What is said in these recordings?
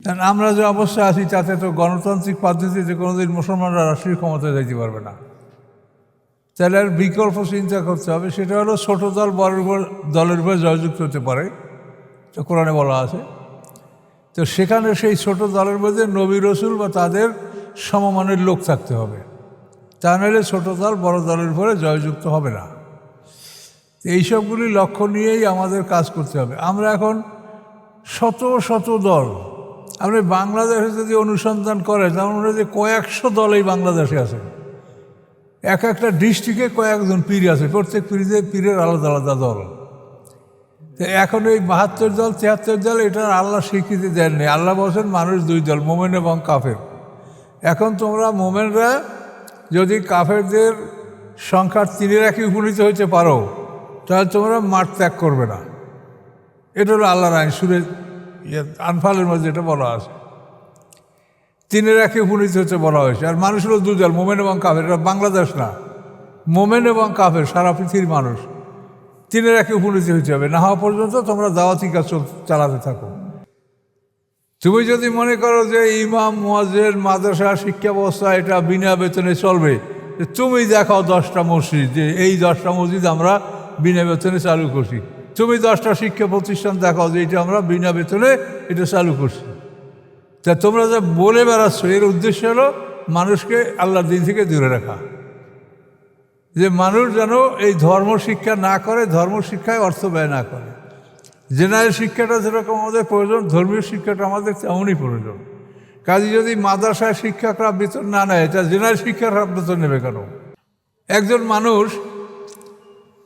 কারণ আমরা যে অবস্থা আছি তাতে তো গণতান্ত্রিক পদ্ধতিতে কোনোদিন মুসলমানরা রাষ্ট্রীয় ক্ষমতায় যাইতে পারবে না। তাহলে আর বিকল্প চিন্তা করতে হবে, সেটা হলো ছোট দল বড় দলের উপর জয়যুক্ত হতে পারে, তো কোরআনে বলা আছে। তো সেখানে সেই ছোট দলের মধ্যে নবী রসুল বা তাদের সমমানের লোক থাকতে হবে, তা নাহলে ছোট দল বড় দলের উপরে জয়যুক্ত হবে না। এইসবগুলি লক্ষ্য নিয়েই আমাদের কাজ করতে হবে। আমরা এখন শত শত দল, আপনি বাংলাদেশে যদি অনুসন্ধান করেন যেমন যে কয়েকশো দল এই বাংলাদেশে আছে, এক একটা ডিস্ট্রিক্টে কয়েকজন পীর আছে, প্রত্যেক পীরের আলাদা আলাদা দল। তো এখন এই 72 দল 73 দল এটার আল্লাহ স্বীকৃতি দেননি। আল্লাহ বলছেন মানুষ দুই দল, মোমেন এবং কাফের। এখন তোমরা মোমেনরা যদি কাফেরদের সংখ্যার 3 উপনীত হইতে পারো তাহলে তোমরা মাঠ ত্যাগ করবে না। এটা হলো আল্লাহর আইন। সুরে আনফালের মধ্যে এটা বলা আছে, 3 উপনীত হতে বলা হয়েছে। আর মানুষ হলো দুই দল, মোমেন এবং কাফের। এটা বাংলাদেশ না, মোমেন এবং কাফের সারা পৃথিবীর মানুষ 3 উপনীত হইতে হবে। না হওয়া পর্যন্ত তোমরা দাওয়াতি কাজ চালাতে থাকো। তুমি যদি মনে করো যে ইমাম মুয়াজ্জিন মাদ্রাসা শিক্ষা ব্যবস্থা এটা বিনা বেতনে চলবে, তুমি দেখাও 10টা মসজিদ, যে এই 10টা মসজিদ আমরা বিনা বেতনে চালু করছি। তুমি 10টা শিক্ষা প্রতিষ্ঠান দেখাও যে এটা আমরা বিনা বেতনে এটা চালু করছি। তা তোমরা যা বলে বেড়াচ্ছ এর উদ্দেশ্য হলো মানুষকে আল্লাহর দিন থেকে দূরে রাখা, যে মানুষ যেন এই ধর্ম শিক্ষা না করে, ধর্ম শিক্ষায় অর্থ ব্যয় না করে। জেনারেল শিক্ষাটা যেরকম আমাদের প্রয়োজন, ধর্মীয় শিক্ষাটা আমাদের তেমনই প্রয়োজন। কাজে যদি মাদ্রাসায় শিক্ষকরা বেতন না নেয়, তা জেনারেল শিক্ষকরা বেতন নেবে কেন? একজন মানুষ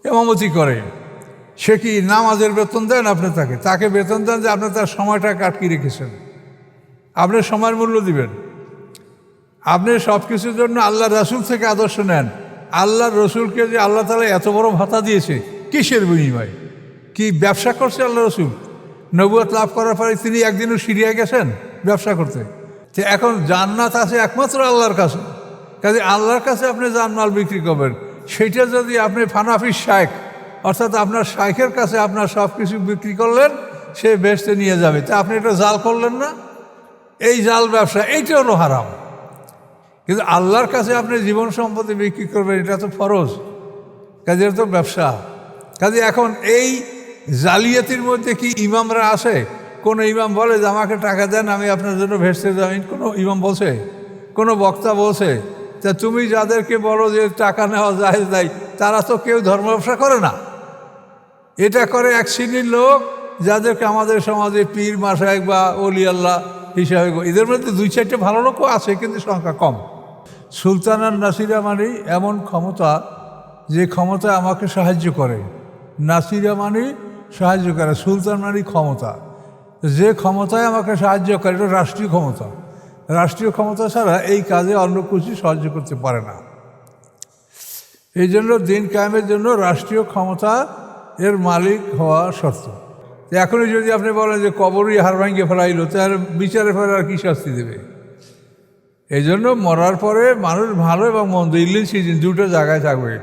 ইমামতি করে, সে কি নামাজের বেতন দেন? আপনি তাকে বেতন দেন যে আপনি তার সময়টাকে আটকে রেখেছেন, আপনি সময়ের মূল্য দিবেন। আপনি সব কিছুর জন্য আল্লাহ রসুল থেকে আদর্শ নেন। আল্লাহ রসুলকে যে আল্লাহ তাআলা এত বড় ভাতা দিয়েছে, কিসের বিনিময়ে? কি ব্যবসা করছে আল্লাহ রসুল? নবুয়ত লাভ করার পরে তিনি একদিনও সিরিয়া গেছেন ব্যবসা করতে? তো এখন জান্নাত আছে একমাত্র আল্লাহর কাছে। কাজে আল্লাহর কাছে আপনি জানমাল বিক্রি করবেন, সেইটা যদি আপনি ফানাফি শাইখ অর্থাৎ আপনার শাইখের কাছে আপনার সব কিছু বিক্রি করলেন, সে বেচতে নিয়ে যাবে, তা আপনি এটা জাল করলেন না? এই জাল ব্যবসা, এইটা হলো হারাম। কিন্তু আল্লাহর কাছে আপনি জীবন সম্পত্তি বিক্রি করবেন, এটা তো ফরজ, কাজে এটা তো ব্যবসা। কাজে এখন এই জালিয়াতির মধ্যে কি ইমামরা আসে? কোনো ইমাম বলে যে আমাকে টাকা দেন আমি আপনার জন্য ভেস্তে যাবেন? কোনো ইমাম বলছে? কোনো বক্তা বলছে? তা তুমি যাদেরকে বলো যে টাকা নেওয়া জায়েজ নাই, তারা তো কেউ ধর্ম ব্যবসা করে না। এটা করে এক শ্রেণীর লোক, যাদেরকে আমাদের সমাজে পীর মাশায়েখ বা ওলি আল্লাহ হিসাবে, এদের মধ্যে 2-4টে ভালো লোকও আছে, কিন্তু সংখ্যা কম। সুলতানার নাসিরা মানে এমন ক্ষমতা, যে ক্ষমতা আমাকে সাহায্য করে। নাসিরা মানে সাহায্য করে, সুলতান মানে ক্ষমতা। যে ক্ষমতায় আমাকে সাহায্য করে এটা রাষ্ট্রীয় ক্ষমতা। রাষ্ট্রীয় ক্ষমতা ছাড়া এই কাজে অন্য কিছু সাহায্য করতে পারে না। এই জন্য দিন কায়েমের জন্য রাষ্ট্রীয় ক্ষমতা এর মালিক হওয়া শর্ত। এখনই যদি আপনি বলেন যে কবরই হাড় ভাঙিয়ে ফেলাইলো, তাহলে বিচারে ফেলে আর কী শাস্তি দেবে? এই জন্য মরার পরে মানুষ ভালো এবং মন্দ ইলিন সিজন দুটো জায়গায় থাকবে,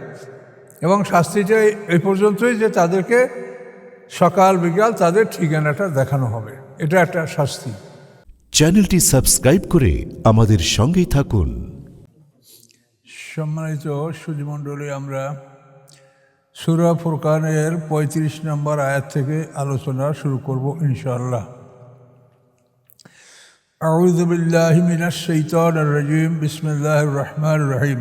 এবং শাস্তিটা এই পর্যন্তই যে তাদেরকে সকাল বিকাল তাদের ঠিকানাটা দেখানো হবে, এটা একটা শাস্তি। চ্যানেলটি সাবস্ক্রাইব করে আমাদের সঙ্গেই থাকুন। সম্মানিত সুধীমণ্ডলী, আমরা সূরা ফুরকানের 35 নম্বর আয়াত থেকে আলোচনা শুরু করব ইনশাআল্লাহ। আউযু বিল্লাহি মিনাশ শাইতানির রাজীম, বিসমিল্লাহির রহমানির রহিম।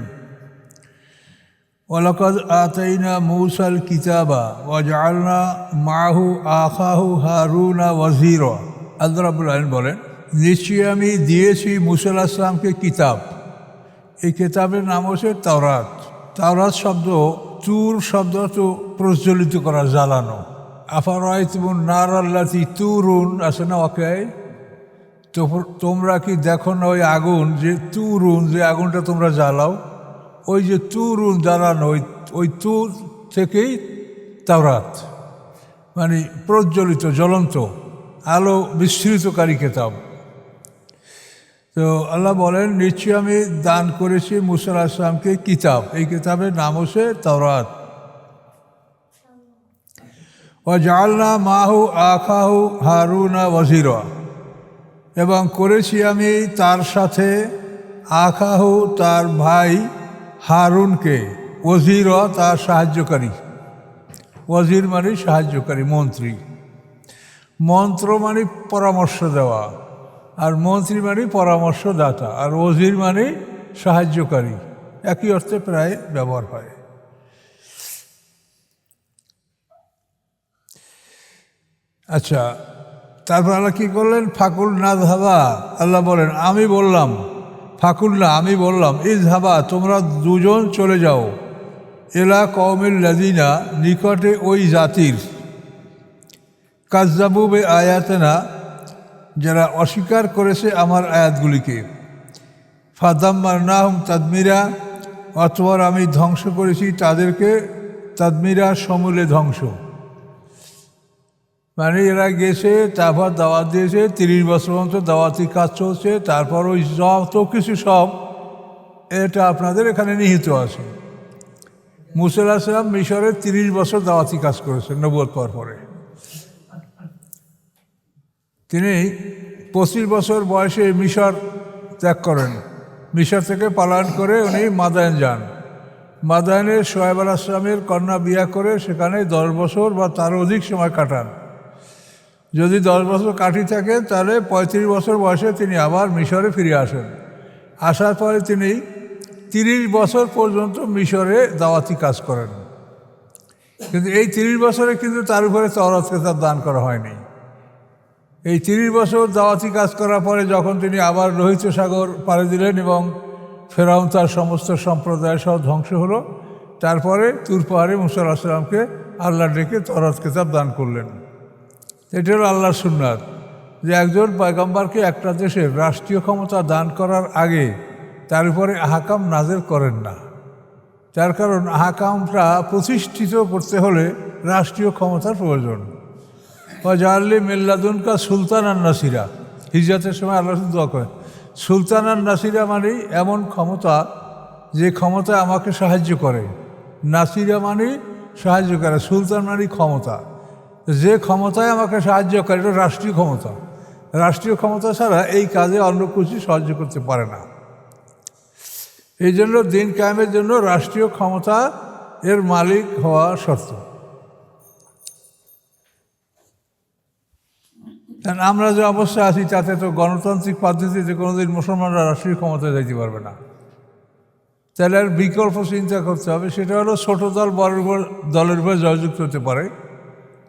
ওয়ালাকাদ আতাইনা মূসাল কিতাবা ওয়া জাআলনা মাআহু আখাহু হারুনা ওয়াজিরা। আল্লাহ রাব্বুল আলামিন বলেন, নিশ্চয়ই আমি দিয়েছি মূসা আলাইহিস সালামকে কিতাব। এই কিতাবের নাম হচ্ছে তাওরাত। তাওরাত শব্দ, তুর শব্দ তো প্রজ্বলিত করা, জ্বালানো। আফারাআইতুমুন নার আল্লাতী তুরুন আছে না ওয়াকিয়ায়? তো তোমরা কি দেখো না ওই আগুন, যে তুরুন, যে আগুনটা তোমরা জ্বালাও, ওই যে তুরুন জ্বালানো, ওই তুর থেকেই তাওরাত, মানে প্রজ্বলিত জ্বলন্ত আলো বিস্তৃতকারী কিতাব। তো আল্লাহ বলেন, নিশ্চয়ই আমি দান করেছি মূসা আলাইহিস সালামকে কিতাব। এই কিতাবের নাম হচ্ছে তাওরাত। ওয়া জাআলনা মাহু আখাহু হারুনা ওয়াজিরা, এবং করেছি আমি তার সাথে আখাহু তার ভাই হারুনকে ওজির তার সাহায্যকারী। ওজির মানে সাহায্যকারী, মন্ত্রী। মন্ত্র মানে পরামর্শ দেওয়া, আর মন্ত্রী মানে পরামর্শদাতা, আর ওজির মানে সাহায্যকারী। একই অর্থে প্রায় ব্যবহার হয়। আচ্ছা, তারপর আল্লাহ কী করলেন? ফাকুল না ধাবা, আল্লাহ বলেন আমি বললাম, ফাকুল না আমি বললাম, ইজ হাবা তোমরা দুজন চলে যাও, এলা কওমিল লাযিনা নিকটে ওই জাতির, কাযযাবু বে আয়াতেনা যারা অস্বীকার করেছে আমার আয়াতগুলিকে, ফাদাম্মারনাহুম তাদমিরা অথবা আমি ধ্বংস করেছি তাদেরকে তাদমিরা, সমূলে ধ্বংস। মানে এরা গেছে, তারপর দাওয়াত দিয়েছে, 30 বছর পর্যন্ত দাওয়াতি কাজ চলছে, তারপর ওই যত কিছু সব এটা আপনাদের এখানে নিহিত আছে। মুসা আলাইহিস সালাম মিশরে 30 বছর দাওয়াতি কাজ করেছেন নবুয়ত পাওয়ার পরে। তিনি 25 বছর বয়সে মিশর ত্যাগ করেন। মিশর থেকে পালায়ন করে উনি মাদায়েন যান। মাদায়েনে শোয়েব আলাইহিস সালামের কন্যা বিয়া করে সেখানে 10 বছর বা তার অধিক সময় কাটান। যদি 10 বছর কাটি থাকে তাহলে 35 বছর বয়সে তিনি আবার মিশরে ফিরে আসেন। আসার পরে তিনি 30 বছর পর্যন্ত মিশরে দাওয়াতি কাজ করেন। কিন্তু এই 30 বছরে কিন্তু তার উপরে তাওরাত কিতাব দান করা হয়নি। এই 30 বছর দাওয়াতি কাজ করার পরে যখন তিনি আবার লোহিত সাগর পাড়ি দিলেন এবং ফেরাউন তার সমস্ত সম্প্রদায় সহ ধ্বংস হলো, তারপরে তুর পাহাড়ে মুসা আলাইহিস সালামকে আল্লাহ ডেকে তাওরাত কিতাব দান করলেন। এটা হলো আল্লাহর সুন্নাত, যে একজন পয়গম্বরকে একটা দেশের রাষ্ট্রীয় ক্ষমতা দান করার আগে তার উপরে আহকাম নাযিল করেন না। তার কারণ আহকামটা প্রতিষ্ঠিত করতে হলে রাষ্ট্রীয় ক্ষমতার প্রয়োজন। ওয়াজআলনি মিন লাদুনকা সুলতানান নাসিরা, হিজরতের সময় আল্লাহ দোয়া করেন। সুলতানান নাসিরা মানে এমন ক্ষমতা যে ক্ষমতায় আমাকে সাহায্য করে। নাসিরা মানে সাহায্য করে, সুলতান মানে ক্ষমতা। যে ক্ষমতায় আমাকে সাহায্য করে এটা রাষ্ট্রীয় ক্ষমতা। রাষ্ট্রীয় ক্ষমতা ছাড়া এই কাজে অন্য কিছু সাহায্য করতে পারে না। এই জন্য দিন কায়েমের জন্য রাষ্ট্রীয় ক্ষমতা এর মালিক হওয়া শর্ত। আমরা যে অবস্থায় আছি তাতে তো গণতান্ত্রিক পদ্ধতিতে কোনোদিন মুসলমানরা রাষ্ট্রীয় ক্ষমতায় যাইতে পারবে না। তাহলে আর বিকল্প চিন্তা করতে হবে, সেটা হলো ছোটো দল বড় দলের উপর জয়যুক্ত হতে পারে,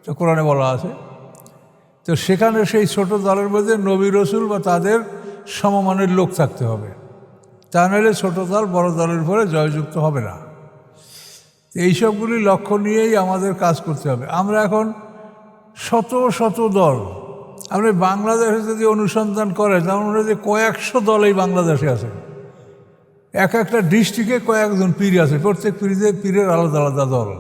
তো কোরআনে বলা আছে। তো সেখানে সেই ছোট দলের মধ্যে নবী রসুল বা তাদের সমমানের লোক থাকতে হবে, তা নাহলে ছোটো দল বড় দলের উপরে জয়যুক্ত হবে না। এইসবগুলি লক্ষ্য নিয়েই আমাদের কাজ করতে হবে। আমরা এখন শত শত দল, আপনি বাংলাদেশে যদি অনুসন্ধান করেন তার মনে হয় যে কয়েকশো দল এই বাংলাদেশে আছে। এক একটা ডিস্ট্রিক্টে কয়েকজন পীর আছে, প্রত্যেক পীরের আলাদা আলাদা দল।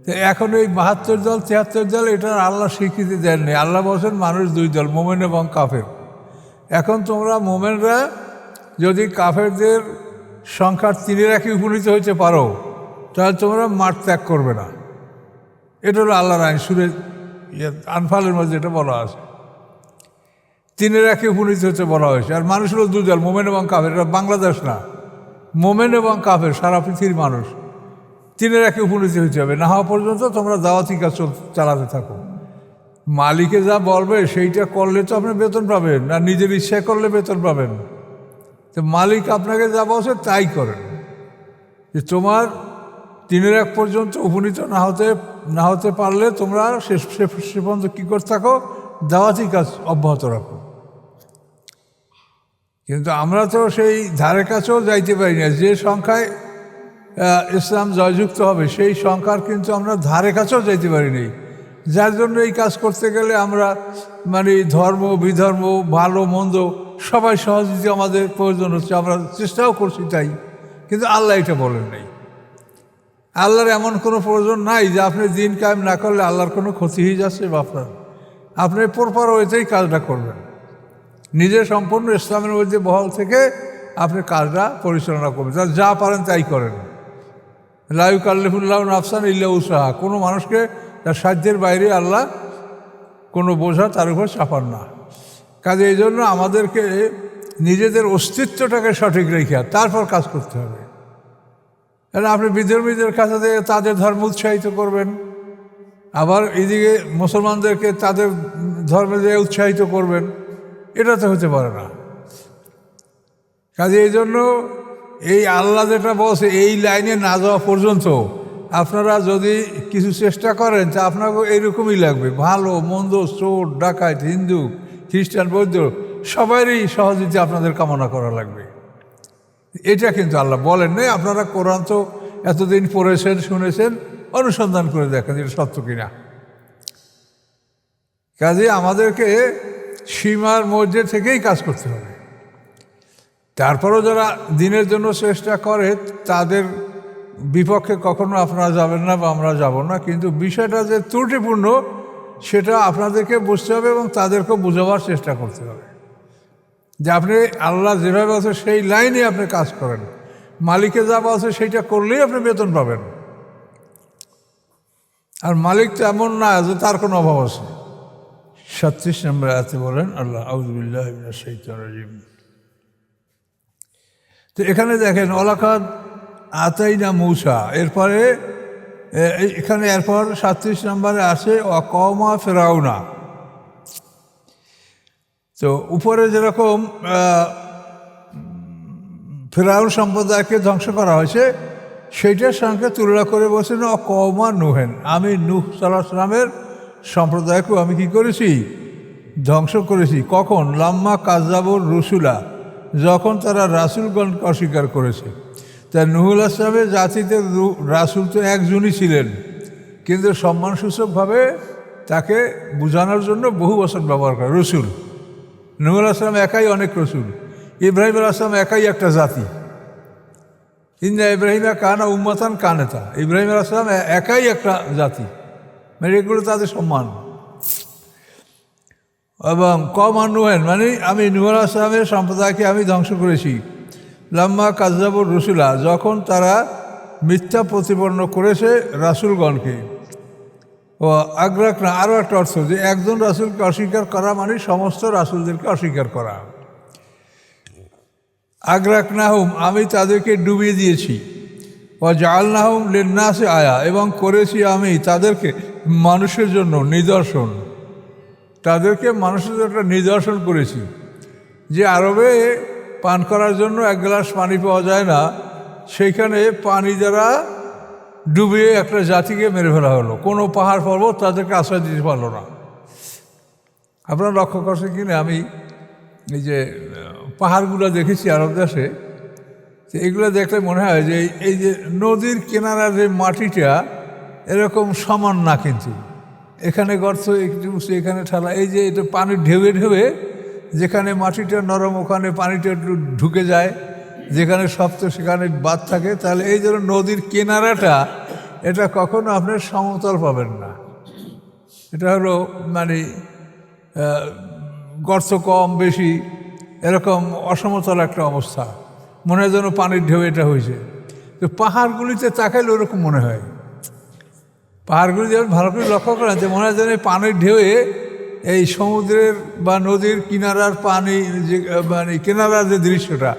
তো এখন এই 72 দল 73 দল এটার আল্লাহ স্বীকৃতি দেননি। আল্লাহ বলছেন মানুষ 2 দল, মোমেন এবং কাফের। এখন তোমরা মোমেনরা যদি কাফেরদের সংখ্যার 3-এর একই উপনীত হইতে পারো তাহলে তোমরা মাঠ ত্যাগ করবে না। এটা হলো আল্লাহর আইন। সুরে আনফালের মধ্যে এটা বলা আছে, 3-এর একই উপনীত হতে বলা হয়েছে। আর মানুষ হলো 2 দল, মোমেন এবং কাফের। এটা বাংলাদেশ না, মোমেন এবং কাফের সারা পৃথিবীর মানুষ। 3-এর একই উপনীত হইতে হবে, না হওয়া পর্যন্ত তোমরা দাওয়াতি কাজ চালাতে থাকো। মালিকে যা বলবে সেইটা করলে তো আপনি বেতন পাবেন, না নিজের ইচ্ছা করলে বেতন পাবেন। তো মালিক আপনাকে যা বলছে তাই করেন। যে তোমার 3-এর এক পর্যন্ত উপনীত না হতে পারলে তোমরা সে পর্যন্ত কী করতে থাকো, দাওয়াতি কাজ অব্যাহত রাখো। কিন্তু আমরা তো সেই ধারে কাছেও যাইতে পারি না। যে সংখ্যায় ইসলাম জয়যুক্ত হবে সেই সংখ্যার কিন্তু আমরা ধারে কাছেও যাইতে পারিনি। যার জন্য এই কাজ করতে গেলে আমরা মানে ধর্ম বিধর্ম ভালো মন্দ সবাই সহযোগিতা আমাদের প্রয়োজন হচ্ছে, আমরা চেষ্টাও করছি তাই। কিন্তু আল্লাহ এটা বলেন নাই। আল্লাহর এমন কোনো প্রয়োজন নাই যে আপনি দিন কায়েম না করলে আল্লাহর কোনো ক্ষতি হয়ে যাচ্ছে বা আপনি প্রপার ওয়েতেই কাজটা করবেন। নিজে সম্পূর্ণ ইসলামের মধ্যে বহাল থেকে আপনি কাজটা পরিচালনা করবেন, যা পারেন তাই করেন। লা ইউকাল্লিফুল্লাহু নাফসান ইল্লা উসাহা, কোনো মানুষকে তার সাধ্যের বাইরে আল্লাহ কোনো বোঝা তার উপর চাপান না। কাজে এই জন্য আমাদেরকে নিজেদের অস্তিত্বটাকে সঠিক রেখে তারপর কাজ করতে হবে। কারণ আপনি বিধর্মীদের কাছে থেকে তাদের ধর্ম উৎসাহিত করবেন, আবার এদিকে মুসলমানদেরকে তাদের ধর্মে দিয়ে উৎসাহিত করবেন, এটা তো হতে পারে না। কাজে এই জন্য এই আল্লাহ যেটা বলছে এই লাইনে না যাওয়া পর্যন্ত আপনারা যদি কিছু চেষ্টা করেন তা আপনাকে এইরকমই লাগবে। ভালো মন্দ, চোর ডাকাত, হিন্দু খ্রিস্টান বৌদ্ধ সবারই সহযোগিতা আপনাদের কামনা করা লাগবে। এটা কিন্তু আল্লাহ বলেন নাই। আপনারা কোরআন তো এতদিন পড়েছেন, শুনেছেন, অনুসন্ধান করে দেখেন এটা সত্য কিনা। কাজে আমাদেরকে সীমার মধ্যে থেকেই কাজ করতে হবে। তারপরেও যারা দিনের জন্য চেষ্টা করে তাদের বিপক্ষে কখনো আপনারা যাবেন না বা আমরা যাব না, কিন্তু বিষয়টা যে ত্রুটিপূর্ণ সেটা আপনাদেরকে বুঝতে হবে এবং তাদেরকেও বোঝাবার চেষ্টা করতে হবে যে আপনি আল্লাহ যেভাবে আছে সেই লাইনে আপনি কাজ করেন, মালিকে যা বলছে সেইটা করলেই আপনি বেতন পাবেন। আর মালিক তো এমন না যে তার কোনো অভাব আছে। 37 নম্বর আয়াতে বলেন আল্লাহ আউযুবিল্লাহি মিনাশ শাইতানির রাজিম। তো এখানে দেখেন ওয়ালাকাদ আতাইনা মূসা, এরপরে এখানে এরপর 37 নম্বরে আসে ওয়াকওমা ফিরাউনা। তো উপরে যেরকম ফিরাউন সম্প্রদায়কে ধ্বংস করা হয়েছে সেইটার সঙ্গে তুলনা করে বলছেন ওয়াকওমা নূহেন, আমি নূহ সাল্লাল্লাহু আলাইহি সাল্লামের সম্প্রদায়কেও আমি কি করেছি, ধ্বংস করেছি। কখন? লাম্মা কাযযাবুর রুসুলা, যখন তারা রাসূলগণকে অস্বীকার করেছে। তাই নূহ আলাইহিস সালামের জাতিতে রাসূল তো একজনই ছিলেন, কিন্তু সম্মানসূচকভাবে তাকে বোঝানোর জন্য বহু বছর ব্যবহার করে রসুল। নূহ আলাইহিস সালাম একাই অনেক রসুল, ইব্রাহিম আলাইহিস সালাম একাই একটা জাতি। ইন্না ইব্রাহিমা কানা উম্মাতান কানেতা, ইব্রাহিম আলাইহিস সালাম একাই একটা জাতি, মানে এগুলো তাদের সম্মান। এবং কওমান নূহেন মানে আমি নূহ আলাইহিস সালামের সম্প্রদায়কে আমি ধ্বংস করেছি। লাম্মা কাযযাবুর রুসুলা, যখন তারা মিথ্যা প্রতিপন্ন করেছে রাসূলগণকে। ও আগ্রাকনা, আরও একটা অর্থ যে একজন রাসূলকে অস্বীকার করা মানে সমস্ত রাসূলদেরকে অস্বীকার করা। আগ্রাকনাহুম, আমি তাদেরকে ডুবিয়ে দিয়েছি। ও জাআলনাহুম লিন্নাসি আয়া, এবং করেছি আমি তাদেরকে মানুষের জন্য নিদর্শন। তাদেরকে মানুষের জন্য একটা নিদর্শন করেছি যে আরবে পান করার জন্য এক গ্লাস পানি পাওয়া যায় না, সেইখানে পানি দ্বারা ডুবিয়ে একটা জাতিকে মেরে ফেলা হলো। কোনো পাহাড় পর্বত তাদেরকে আশ্রয় দিতে পারলো না। আপনারা লক্ষ্য করছেন কিনা, আমি এই যে পাহাড়গুলো দেখেছি আরব দেশে, এগুলো দেখলে মনে হয় যে এই যে নদীর কিনারার যে মাটিটা এরকম সমান না, কিন্তু এখানে গর্ত একটু উঁচু, এখানে ঠালা। এই যে এটা পানির ঢেউয়ে ঢেউয়ে যেখানে মাটিটা নরম ওখানে পানিটা একটু ঢুকে যায়, যেখানে শক্ত সেখানে বাদ থাকে। তাহলে এই জন্য নদীর কিনারাটা এটা কখনো আপনার সমতল পাবেন না, এটা হলো মানে গর্ত কম বেশি এরকম অসমতল একটা অবস্থা, মনে হয় যেন পানির ঢেউ এটা হয়েছে। তো পাহাড়গুলিতে তাকাইলে ওরকম মনে হয়। পাহাড়গুলি যেমন ভালো করে লক্ষ্য করেন যে মনে হয় যেন পানির ঢেউয়ে এই সমুদ্রের বা নদীর কিনারার পানি যে মানে কিনারার যে দৃশ্যটা,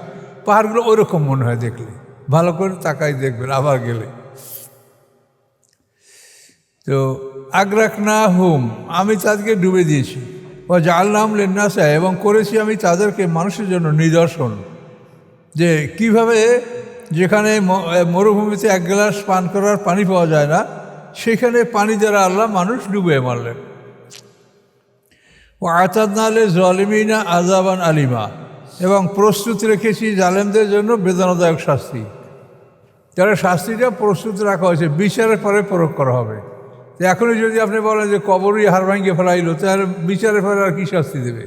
পাহাড়গুলো ওইরকম মনে হয় দেখলে। ভালো করে তাকাই দেখবেন আবার গেলে। তো আগ্রাকনাহুম, আমি তাদেরকে ডুবে দিয়েছি। ও জাআলনাহুম লিন্নাসি, এবং করেছি আমি তাদেরকে মানুষের জন্য নিদর্শন, যে কিভাবে যেখানে মরুভূমিতে এক গ্লাস পান করার পানি পাওয়া যায় না, সেখানে পানি দ্বারা আল্লাহ মানুষ ডুবে মারলেন। ও আতাদনা লিল যালিমিনা আযাবান আলিমা, এবং প্রস্তুত রেখেছি জালেমদের জন্য বেদনাদায়ক শাস্তি। তারা শাস্তিটা প্রস্তুত রাখা হয়েছে, বিচারের পরে প্রয়োগ করা হবে। এখনই যদি আপনি বলেন যে কবরই হাড় ভাঙিয়ে ফেলাইলো, তাহলে বিচারের পরে আর কী শাস্তি দেবে?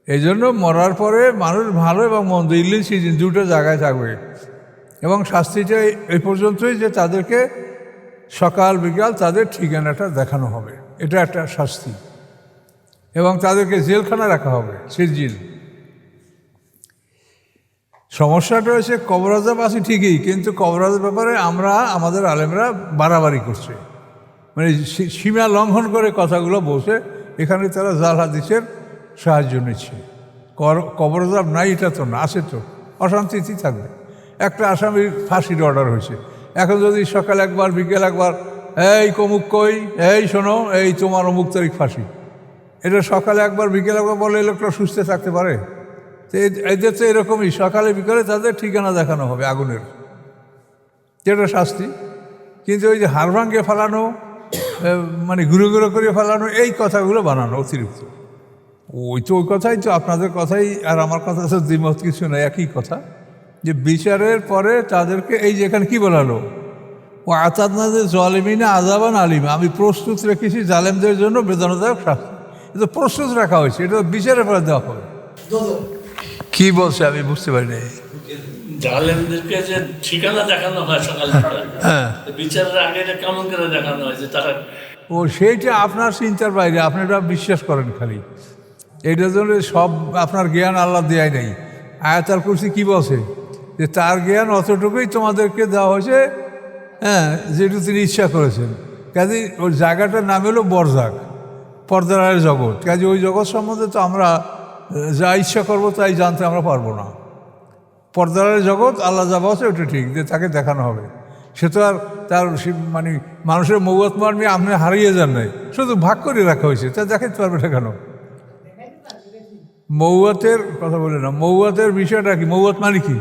এই জন্য মরার পরে মানুষ ভালো এবং মন্দ ইলিন সিজন দুটো জায়গায় থাকবে, এবং শাস্তিটা এই পর্যন্তই যে তাদেরকে সকাল বিকাল তাদের ঠিকানাটা দেখানো হবে, এটা একটা শাস্তি। এবং তাদেরকে জেলখানা রাখা হবে, সিজিল। সমস্যাটা হয়েছে কবর আযাব আছে ঠিকই, কিন্তু কবর আযাবের ব্যাপারে আমাদের আলেমরা বাড়াবাড়ি করছে, মানে সীমা লঙ্ঘন করে কথাগুলো বলছে। এখানে তারা জাল হাদিসের সাহায্য নিচ্ছে। কবর আযাব নাই এটা তো না, আছে তো, অশান্তিতেই থাকবে। একটা আসামির ফাঁসির অর্ডার হয়েছে, এখন যদি সকাল একবার বিকেল একবার এই কমুক কই, এই শোনো, এই তোমার অমুক তারিখ ফাঁসি, এটা সকালে একবার বিকেল একবার বলে এই লোকটা সুস্থ থাকতে পারে? তো এদের তো এরকমই, সকালে বিকালে তাদের ঠিকানা দেখানো হবে আগুনের, যেটা শাস্তি। কিন্তু ওই যে হাড় ভাঙ্গে ফেলানো, মানে ঘুরে ঘুরে করে ফেলানো, এই কথাগুলো বানানো অতিরিক্ত। ওই তো ওই কথাই তো, আপনাদের কথাই আর আমার কথা তো দ্বিমত কিছু নয়, একই কথা, যে বিচারের পরে তাদেরকে এই যে এখানে কী বলালো, ও আতাদনাদের জালিমিনা আযাবান আলিমা, আমি প্রস্তুত রেখেছি জালেমদের জন্য বেদনাদায়ক শাস্তি। এটা প্রস্তুত রাখা হয়েছে, এটা বিচারের পরে দেওয়া হবে। কি বলছে আমি বুঝতে পারি না। জালেমদেরকে যে ঠিকানা দেখানো হয় সকাল হ্যাঁ, বিচারের আগে এটা কেমন করে দেখানো হয় যে তারা, ও সেইটা আপনার চিন্তার বাইরে, আপনি এটা বিশ্বাস করেন খালি, এইটার জন্য সব আপনার জ্ঞান আল্লাহ দেয় নেই। আয়াতুল কুরসি কি বলছে, যে তার জ্ঞান অতটুকুই তোমাদেরকে দেওয়া হয়েছে, হ্যাঁ, যেটুকু তিনি ইচ্ছা করেছেন। কাজে ওই জায়গাটার নাম হলো বরজাক, পর্দার আড়ালের জগৎ। কাজে ওই জগৎ সম্বন্ধে তো আমরা যা ইচ্ছা করবো তাই জানতে আমরা পারবো না। পর্দার আড়ালের জগৎ আল্লাহ যা বলছে ওটা ঠিক, যে তাকে দেখানো হবে। সে তো আর তার মানে মানুষের মৌয়াত মারমি আপনি হারিয়ে যান নাই, শুধু ভাগ করে রাখা হয়েছে, তা দেখাতে পারবে না কেন? মৌয়াতের কথা বলে না, মৌয়াতের বিষয়টা কি? মৌয়াত মানে কি?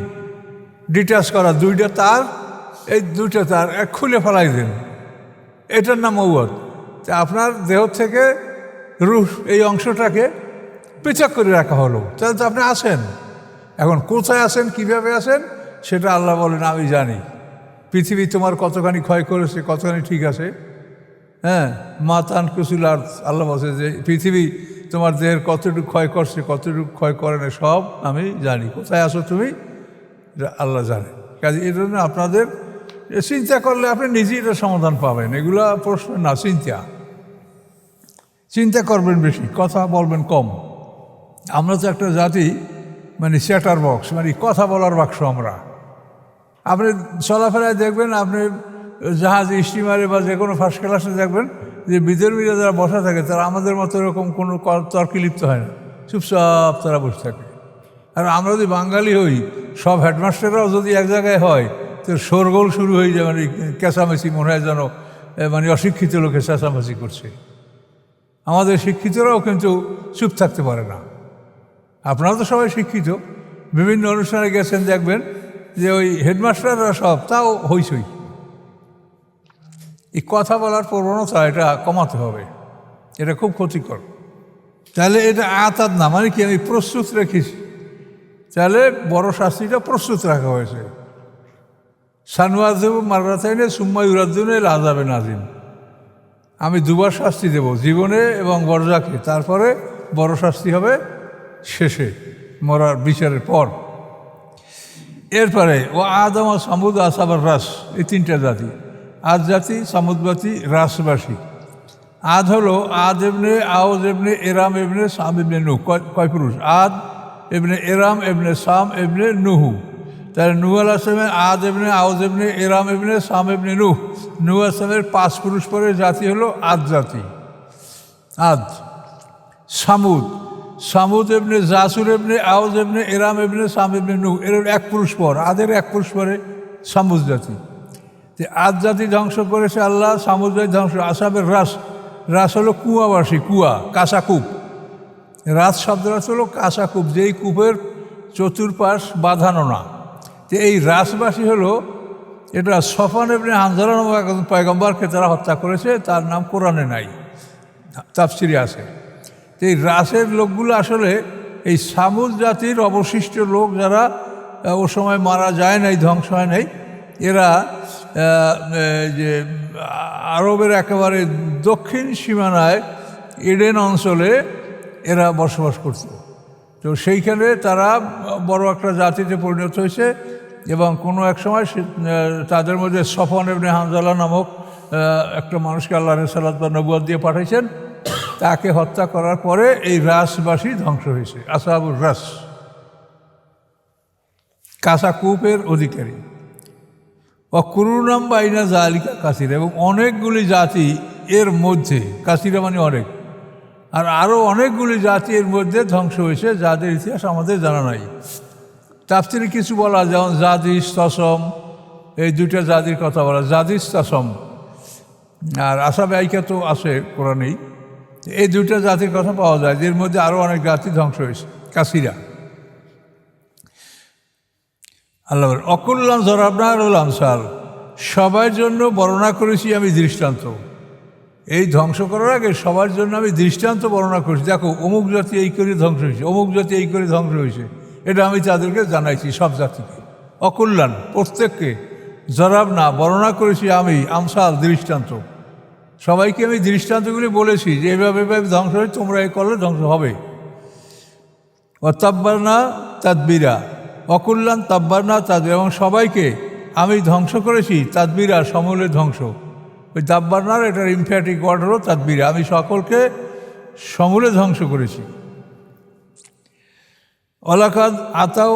ডিটাচ করা, দুইটা তার, এই দুইটা তার এক খুলে ফেলাই দেন, এটার নাম মৌয়াত। তা আপনার দেহ থেকে রূহ এই অংশটাকে পৃথক করে রাখা হলো, তাহলে তো আপনি আছেন। এখন কোথায় আছেন, কীভাবে আছেন, সেটা আল্লাহ বলেন আমি জানি। পৃথিবী তোমার কতখানি ক্ষয় করেছে, কতখানি ঠিক আছে, হ্যাঁ, মাতান কুসুল আর আল্লাহ বলছে যে পৃথিবী তোমার দেহের কতটুকু ক্ষয় করছে, কতটুকু ক্ষয় করে না, সব আমি জানি। কোথায় আছো তুমি, আল্লাহ জানে। কাজে এই জন্য আপনাদের চিন্তা করলে আপনি নিজেই এটা সমাধান পাবেন। এগুলা প্রশ্ন না, চিন্তা করবেন বেশি, কথা বলবেন কম। আমরা তো একটা জাতি, মানে চ্যাটার বক্স, মানে কথা বলার বাক্স আমরা। আপনি চলাফেরায় দেখবেন, আপনি জাহাজ স্টিমারে বা যে কোনো ফার্স্ট ক্লাসে দেখবেন যে বিধর্মীরা যারা বসা থাকে তারা আমাদের মতো এরকম কোনো তর্কে লিপ্ত হয় না, চুপচাপ তারা বসে থাকে। আর আমরা যদি বাঙালি হই, সব হেডমাস্টাররাও যদি এক জায়গায় হয়, তো শোরগোল শুরু হয়ে যায়, মানে চেঁচামেচি, মনে হয় যেন মানে অশিক্ষিত লোকে চেঁচামেচি করছে। আমাদের শিক্ষিতরাও কিন্তু চুপ থাকতে পারে না। আপনারা তো সবাই শিক্ষিত, বিভিন্ন অনুষ্ঠানে গেছেন, দেখবেন যে ওই হেডমাস্টাররা সব তাও হইচই। এই কথা বলার প্রবণতা এটা কমাতে হবে, এটা খুব ক্ষতিকর। তাহলে এটা আতাদ না, মানে কি আমি প্রস্তুত রেখেছি, তাহলে বড় শাস্তিটা প্রস্তুত রাখা হয়েছে। সানুয়াজেব মাররাতাইনে সুম্মা ইউরাদ্দুন এল আযাবে নাযিম, আমি দুবার শাস্তি দেব, জীবনে এবং বরজাকে, তারপরে বড় শাস্তি হবে শেষে, মরার বিচারের পর। এরপরে ও আদম ও সামুদ আসাবার রাস, এই তিনটা জাতি, আদ জাতি, সামুদবাসী, রাসবাসী। আদ হলো আদ এবনে আওজ এবনে এরাম এবনে সাম এবনে নুহ, কয় পুরুষ? আদ এবনে এরাম এবনে সাম এবনে নুহু। তাহলে নূহ আলাইহিস সালামের আদ এবনে আওজ এবনে এরাম এবনে সাম এবনে নুহ, নূহ আলাইহিস সালামের 5 পুরুষ পরে জাতি হলো আদ জাতি। আদ। সামুদ, সামুদ এবনে জাসুর এবনে আওজ এবনে এরাম এবনে সাম এবনে নুহ, এর 1 পুরুষ পর, আদের 1 পুরুষ পরে সামুদ জাতি। যে আদ জাতি ধ্বংস করেছে আল্লাহ, সামুদ জাতি ধ্বংস। আসাবের রাস, রাস হলো কুয়াবাসী, কুয়া, কাঁচা কূপ। রাস শব্দটা হলো কাঁচা কূপ, যেই কূপের চতুর্পাশ বাঁধানো না। তো এই রাসবাসী হলো, এটা সফান এবনে হানজালা নামক একজন পয়গম্বরকে তারা হত্যা করেছে, তার নাম কোরআনে নাই, তাফসিরে আছে। তো এই রাসের লোকগুলো আসলে এই সামুদ জাতির অবশিষ্ট লোক, যারা ও সময় মারা যায় নাই, ধ্বংস হয় নাই। এরা যে আরবের একেবারে দক্ষিণ সীমানায় ইডেন অঞ্চলে এরা বসবাস করত। তো সেইখানে তারা বড় একটা জাতিতে পরিণত হয়েছে, এবং কোনো এক সময় তাদের মধ্যে সফন ইবনে হানজালা নামক একটা মানুষকে আল্লাহ রিসালাত বা নবুয়ত দিয়ে পাঠাইছেন। তাকে হত্যা করার পরে এই রাসবাসী ধ্বংস হয়েছে, আসহাবুর রাস, কাঁচা কূপের অধিকারী। অকুরুনাম বাইনা জালিকা কাসিরা, এবং অনেকগুলি জাতি এর মধ্যে, কাসিরা মানে অনেক, আর আরও অনেকগুলি জাতি এর মধ্যে ধ্বংস হয়েছে যাদের ইতিহাস আমাদের জানা নাই। তাফসিরে কিছু বলা, যেমন জাদিস তসম, এই দুইটা জাতির কথা বলা, জাদিস তসম, আর আসাবে আইকা তো আছে কোরআনেই। এই দুইটা জাতির কথা পাওয়া যায়, এর মধ্যে আরও অনেক জাতি ধ্বংস হয়েছে। কাসিরা আল্লাহ অকুল্লাম জরাবনারুল আমসাল, সবার জন্য বর্ণনা করেছি আমি দৃষ্টান্ত। এই ধ্বংস করার আগে সবার জন্য আমি দৃষ্টান্ত বর্ণনা করেছি, দেখো অমুক জাতি এই করে ধ্বংস হয়েছে, অমুক জাতি এই করে ধ্বংস হয়েছে, এটা আমি তাদেরকে জানাইছি সব জাতিকে। অকুল্যাণ প্রত্যেককে, জরাব না বর্ণনা করেছি আমি আমসাল দৃষ্টান্ত, সবাইকে আমি দৃষ্টান্তগুলি বলেছি যে এভাবে এভাবে ধ্বংস হয়ে তোমরা এই করলে ধ্বংস হবে। ও তাব্বারনা তাদবিরা, অকুল্যাণ তাব্বারনা তাদবির, এবং সবাইকে আমি ধ্বংস করেছি তাদবিরা সমূলে ধ্বংস। ওই তাব্বারনার এটার ইমফ্যাটিক ওয়ার্ড হলো তাদবিরা, আমি সকলকে সমূলে ধ্বংস করেছি। অলাকাদ আতাও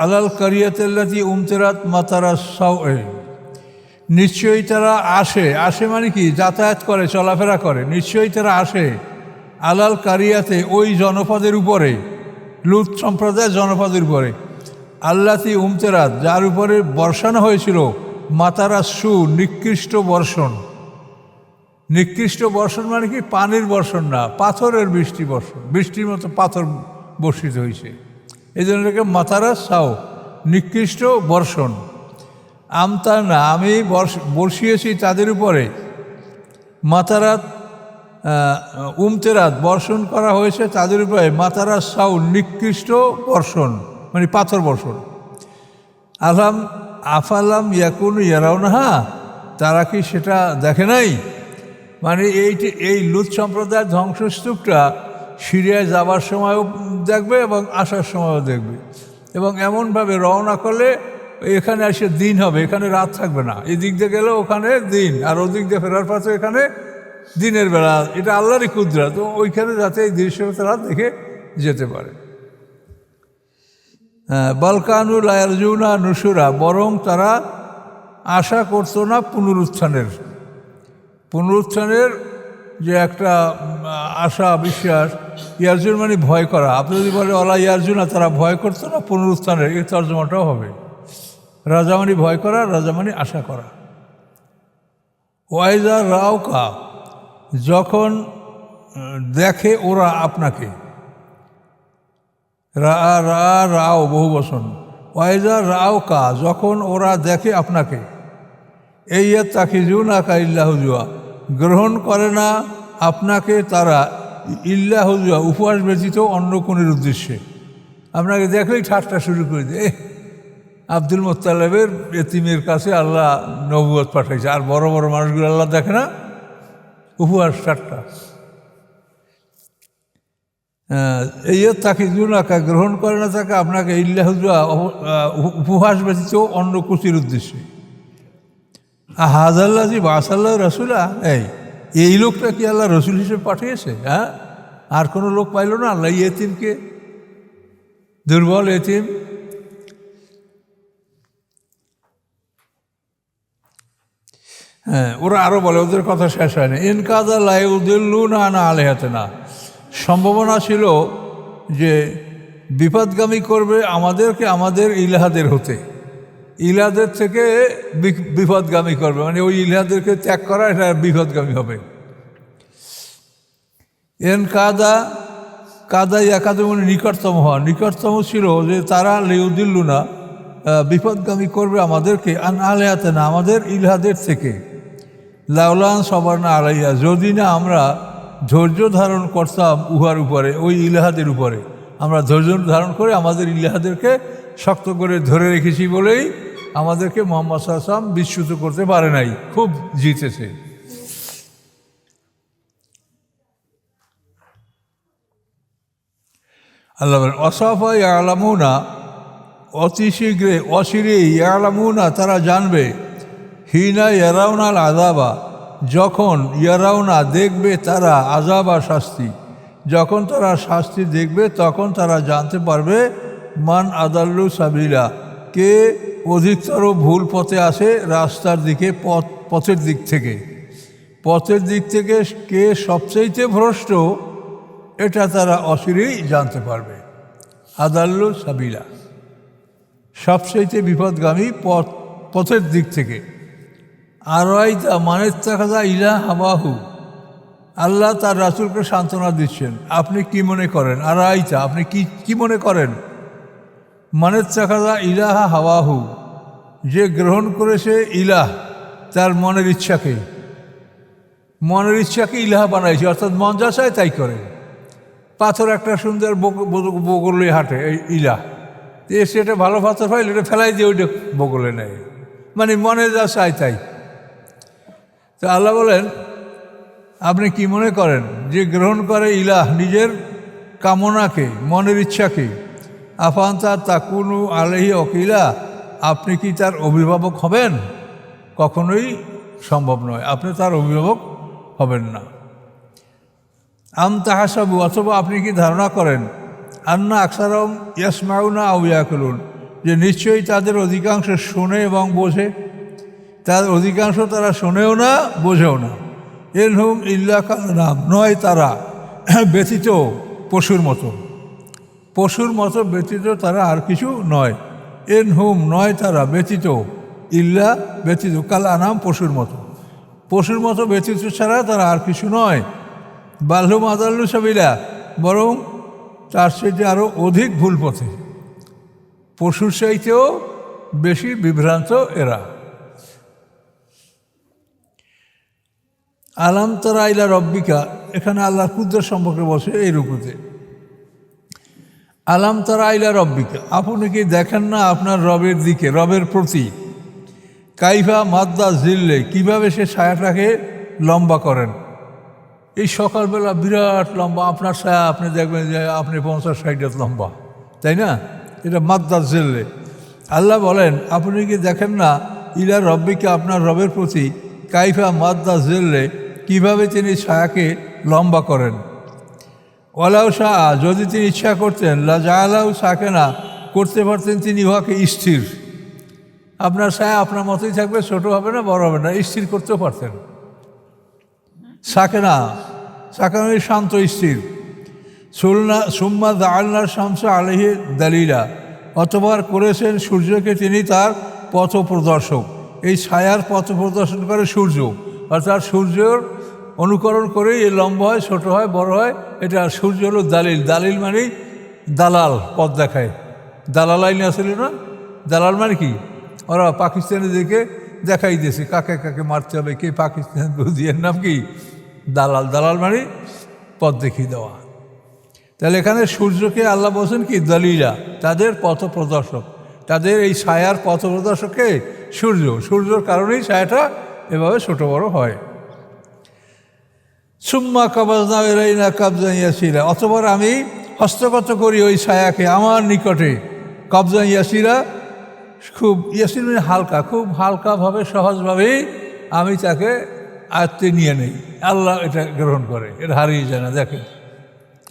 আলাল কারিয়াতেল্লাতি উমতেরাত মাতারা সাউ, নিশ্চয়ই তারা আসে মানে কি যাতায়াত করে, চলাফেরা করে, নিশ্চয়ই তারা আসে আলাল কারিয়াতে ওই জনপদের উপরে, লুত সম্প্রদায় জনপদের উপরে, আল্লাতি উমতেরাত যার উপরে বর্ষানো হয়েছিল, মাতারা সু নিকৃষ্ট বর্ষণ। নিকৃষ্ট বর্ষণ মানে কি পানির বর্ষণ না, পাথরের বর্ষণ, বৃষ্টির মতো পাথর বর্ষিত হয়েছে, এই জন্য এটাকে মাতারা সাও নিকৃষ্ট বর্ষণ। আমতার না আমি বর্ষিয়েছি তাদের উপরে, মাতারাত উমতেরাত বর্ষণ করা হয়েছে তাদের উপরে, মাতারা সাউ নিকৃষ্ট বর্ষণ মানে পাথর বর্ষণ। আফালাম ইয়াকুন ইয়ারাউনাহা, তারা কি সেটা দেখে নাই? মানে এই লুত সম্প্রদায়ের ধ্বংসস্তূপটা সিরিয়ায় যাবার সময়ও দেখবে এবং আসার সময়ও দেখবে, এবং এমনভাবে রওনা করলে এখানে এসে দিন হবে, এখানে রাত থাকবে না, এই দিক দিয়ে গেলে ওখানে দিন, আর ওদিক দিয়ে ফেরার পথে এখানে দিনের বেলা। এটা আল্লাহরই কুদরত, তো ওইখানে যাতে এই দৃশ্যটা তারা দেখে যেতে পারে। বালকানু লায়ারজুনা নুসুরা, বরং তারা আশা করতো না পুনরুত্থানের যে একটা আশা বিশ্বাস। ইয়ারজুন মানে ভয় করা, আপনি যদি বলে অলা ইয়ারজুনা, তারা ভয় করতো না পুনরুত্থানের, এই তর্জমাটাও হবে। রাজা মানে ভয় করা, রাজা মানে আশা করা। ওয়াইজা রাওকা, যখন দেখে ওরা আপনাকে, রাও বহু বচন, ওয়াইজা রাওকা যখন ওরা দেখে আপনাকে, এই তাকিজুন আকা ইল্লাহুজুয়া, গ্রহণ করে না আপনাকে তারা, ইল্লাহুজুয়া উপহাস ব্যতীত অন্য কোনের উদ্দেশ্যে। আপনাকে দেখলেই ঠাট্টা শুরু করে দেয়, আব্দুল মোত্তালেবের এতিমের কাছে আল্লাহ নবুয়ত পাঠাইছে, আর বড় বড় মানুষগুলো আল্লাহ দেখে না, উপহাস ঠাট্টা। এই তাকে জুনাকা গ্রহণ করে না তাকে আপনাকে, ইল্লাহুজুয়া উপহাস ব্যতীত অন্য কুচির উদ্দেশ্যে। হাজাল্লাজি বাসাল্লাহ রসুলা, এই লোকটা কি আল্লাহ রসুল হিসেবে পাঠিয়েছে? হ্যাঁ, আর কোনো লোক পাইল না আল্লাহ এতিমকে, দুর্বল এতিম। হ্যাঁ, ওরা আরও বলে, ওদের কথা শেষ হয় না। ইনকাদা লাইউদ্দিল্লু না আলেহাতে না, সম্ভাবনা ছিল যে বিপদগামী করবে আমাদেরকে আমাদের ইলাহাদের হতে, ইলাহাদের থেকে বিপদগামী করবে, মানে ওই ইলাহাদেরকে ত্যাগ করা, এটা বিপদগামী হবে। কাদা ইয়াকাদা মানে নিকটতম হওয়া, নিকটতম ছিল যে তারা লিউদিল্লু না বিপদগামী করবে আমাদেরকে, আন আলেহাতে না আমাদের ইলাহাদের থেকে। লাউলান সবার না আলাইয়া, যদি না আমরা ধৈর্য ধারণ করতাম উহার উপরে, ওই ইলাহাদের উপরে আমরা ধৈর্য ধারণ করে আমাদের ইলাহাদেরকে শক্ত করে ধরে রেখেছি বলেই আমাদেরকে মোহাম্মদ সাল্লাল্লাহু আলাইহি ওয়াসাল্লাম বিচ্যুত করতে পারে নাই, খুব জিতেছে। আল্লাহ বলেন অসাফা ইয়ালামুনা, অতি শীঘ্রে অচিরে ইয়ালামুনা তারা জানবে, হিনা ইয়ারাউনাল আযাবা, যখন ইয়ারাউনা দেখবে তারা, আযাবা শাস্তি, যখন তারা শাস্তি দেখবে তখন তারা জানতে পারবে মান আদাল্লু সাবিলা, কে অধিকতর ভুল পথে আসে রাস্তার দিকে, পথের দিক থেকে কে সবচেয়ে ভ্রষ্ট এটা তারা অচিরেই জানতে পারবে। আদাল্লু সাবিলা, সবচেয়ে বিপদগামী পথের দিক থেকে। আর মানের তাকাজা ইলা হাবাহু, আল্লাহ তার রাসূলকে সান্ত্বনা দিচ্ছেন, আপনি কি মনে করেন? আর আপনি কি মনে করেন? মানের তাকাজা ইলাহা হাওয়াহু, যে গ্রহণ করেছে ইলাহ তার মনের ইচ্ছাকে ইলাহা বানাইছে, অর্থাৎ মন যা চায় তাই করে। পাথর একটা সুন্দর বগলে হাঁটে, এই ইলাহ, সেটা ভালো পাথর হয়, এটা ফেলাই দিয়ে ওইটা বগলে নেয়, মানে মনে যা চায় তাই। তো আল্লাহ বলেন, আপনি কি মনে করেন যে গ্রহণ করে ইলাহ নিজের কামনাকে, মনের ইচ্ছাকে, আফান্তা তাকুনু আলাইহি ওয়াকিলা, আপনি কি তার অভিভাবক হবেন? কখনোই সম্ভব নয়, আপনি তার অভিভাবক হবেন না। আম তাহাসাবু, অথবা আপনি কি ধারণা করেন, আন্না আকসারম ইয়াসমাউনা আও ইয়াকুলুন, যে নিশ্চয়ই তাদের অধিকাংশ শোনে এবং বোঝে। তার অধিকাংশ তারা শোনেও না, বোঝেও না। ইনহুম ইল্লা কালাম, নয় তারা ব্যতীত পশুর মতো ব্যতীত তারা আর কিছু নয়। ইনহুম, নয় তারা ব্যতীত, ইল্লা ব্যতীত, কাল আনাম, পশুর মতো ব্যতীত ছাড়া তারা আর কিছু নয়। বাল্লুম আদাল্লু সাবিলা, বরং তার চাইতে আরও অধিক ভুল পথে, পশুর চাইতেও বেশি বিভ্রান্ত এরা। আলাম তারা ইলা রব্বিকা, এখানে আল্লাহর কুদরত সম্পর্কে বলছে এই রূপতে। আলাম তারা ইলা রব্বিকা, আপনি কি দেখেন না আপনার রবের দিকে, রবের প্রতি। কাইফা মাদ্দা জিল্লে, কীভাবে সে ছায়াটাকে লম্বা করেন। এই সকালবেলা বিরাট লম্বা আপনার ছায়া, আপনি দেখবেন যে আপনি 50-60 লম্বা, তাই না? এটা মাদ্দা জিল্লে। আল্লাহ বলেন, আপনি কি দেখেন না ইলা রব্বিকা, আপনার রবের প্রতি, কাইফা মাদ্দা জিল্লে, কীভাবে তিনি ছায়াকে লম্বা করেন। ওয়ালাউ শাহ, যদি তিনি ইচ্ছা করতেন, লা জাআলাহু সাকিনা, করতে পারতেন তিনি উহাকে স্থির। আপনার ছায়া আপনার মতোই থাকবে, ছোট হবে না, বড় হবে না, স্থির করতেও পারতেন। সাকেনা শান্ত স্থির। সুম্মা জাআলনার শামসা আলাইহি দালিলা, অতঃপর করেছেন সূর্যকে তিনি তার পথ প্রদর্শক। এই ছায়ার পথ প্রদর্শন করে সূর্য, অর্থাৎ সূর্যর অনুকরণ করেই এ লম্বা হয়, ছোট হয়, বড় হয়। এটা সূর্য হলো দালিল মানে দালাল, পথ দেখায়। দালাল আইন আসলে না, দালাল মানে কি, ওরা পাকিস্তানের দিকে দেখাই দিয়েছে কাকে কাকে মারতে হবে, কে পাকিস্তান বুঝিয়ে, নাম কি দালাল মানে পথ দেখিয়ে দেওয়া। তাহলে এখানে সূর্যকে আল্লাহ বলছেন কি দলিলা, তাদের পথ প্রদর্শক, তাদের এই ছায়ার পথ প্রদর্শককে সূর্যর কারণেই ছায়াটা এভাবে ছোট বড় হয়। সুম্মা কাবাজনা ইলাইনা কাবজান ইয়াসিরা, অতঃপর আমি হস্তগত করি ওই ছায়াকে আমার নিকটে, কাবজান ইয়াসিরা, খুব ইয়াসির মানে হালকা, খুব হালকাভাবে সহজভাবেই আমি তাকে আয়ত্তে নিয়ে নেই। আল্লাহ এটা গ্রহণ করে, এটা হারিয়ে যায় না। দেখেন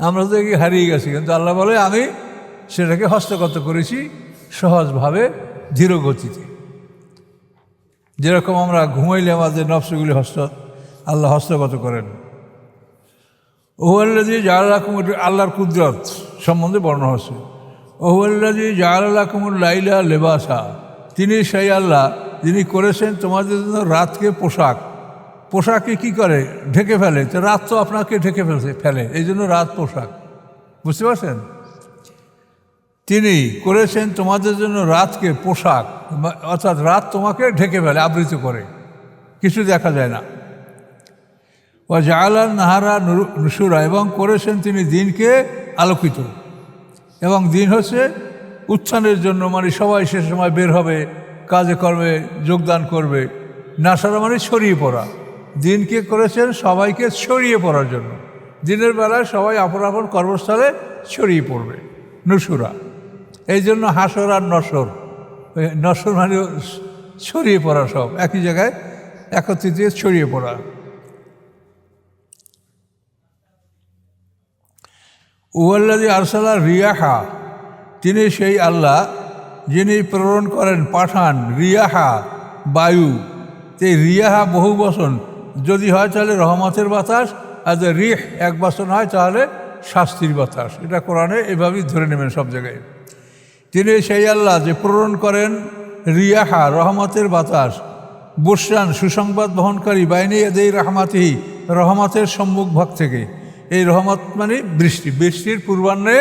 আমরা তো হারিয়ে গেছি, কিন্তু আল্লাহ বলে আমি সেটাকে হস্তগত করেছি সহজভাবে, ধীর গতিতে। যেরকম আমরা ঘুমাইলে আমাদের নফসগুলি আল্লাহ হস্তগত করেন। ওহুয়াল্লাযী জাআলা লাকুম, আল্লাহর কুদরত সম্বন্ধে বর্ণনা হচ্ছে। ওহুয়াল্লাযী জাআলা লাকুমুল লাইলা লিবাসা, তিনি সেই আল্লাহ যিনি করেছেন তোমাদের জন্য রাতকে পোশাককে কী করে, ঢেকে ফেলে। তো রাত তো আপনাকে ঢেকে ফেলে, এই জন্য রাত পোশাক, বুঝতে পারছেন? তিনি করেছেন তোমাদের জন্য রাতকে পোশাক, অর্থাৎ রাত তোমাকে ঢেকে ফেলে, আবৃত করে, কিছু দেখা যায় না। ও জাআলান নাহারা নুশুরা, এবং করেছেন তিনি দিনকে আলোকিত। এবং দিন হচ্ছে উত্থানের জন্য, মানে সবাই সে সময় বের হবে, কাজে কর্মে যোগদান করবে। নাসারা মানে ছড়িয়ে পড়া, দিনকে করেছেন সবাইকে ছড়িয়ে পড়ার জন্য। দিনের বেলায় সবাই আপন আপন কর্মস্থলে ছড়িয়ে পড়বে, নুশুরা। এই জন্য হাসর আর নসর মানে ছড়িয়ে পড়া, সব একই জায়গায় একত্রিত ছড়িয়ে পড়া। ওয়াল্লাযী আরসালা রিয়াহা, তিনি সেই আল্লাহ যিনি প্রেরণ করেন, পাঠান রিয়াহা, বায়ু। এই রিয়াহা বহু বচন যদি হয় তাহলে রহমতের বাতাস, আর যদি রিহ এক বচন হয় তাহলে শাস্তির বাতাস। এটা কোরআনে এভাবেই ধরে নেবেন সব জায়গায়। তিনি সেই আল্লাহ যে প্রেরণ করেন রিয়াহা রহমতের বাতাস, বুশরান সুসংবাদ বহনকারী, বাইনে এদেই রহমাতিহি রহমতের সম্মুখ ভাগ থেকে। এই রহমত মানে বৃষ্টি, বৃষ্টির পূর্বাহ্নে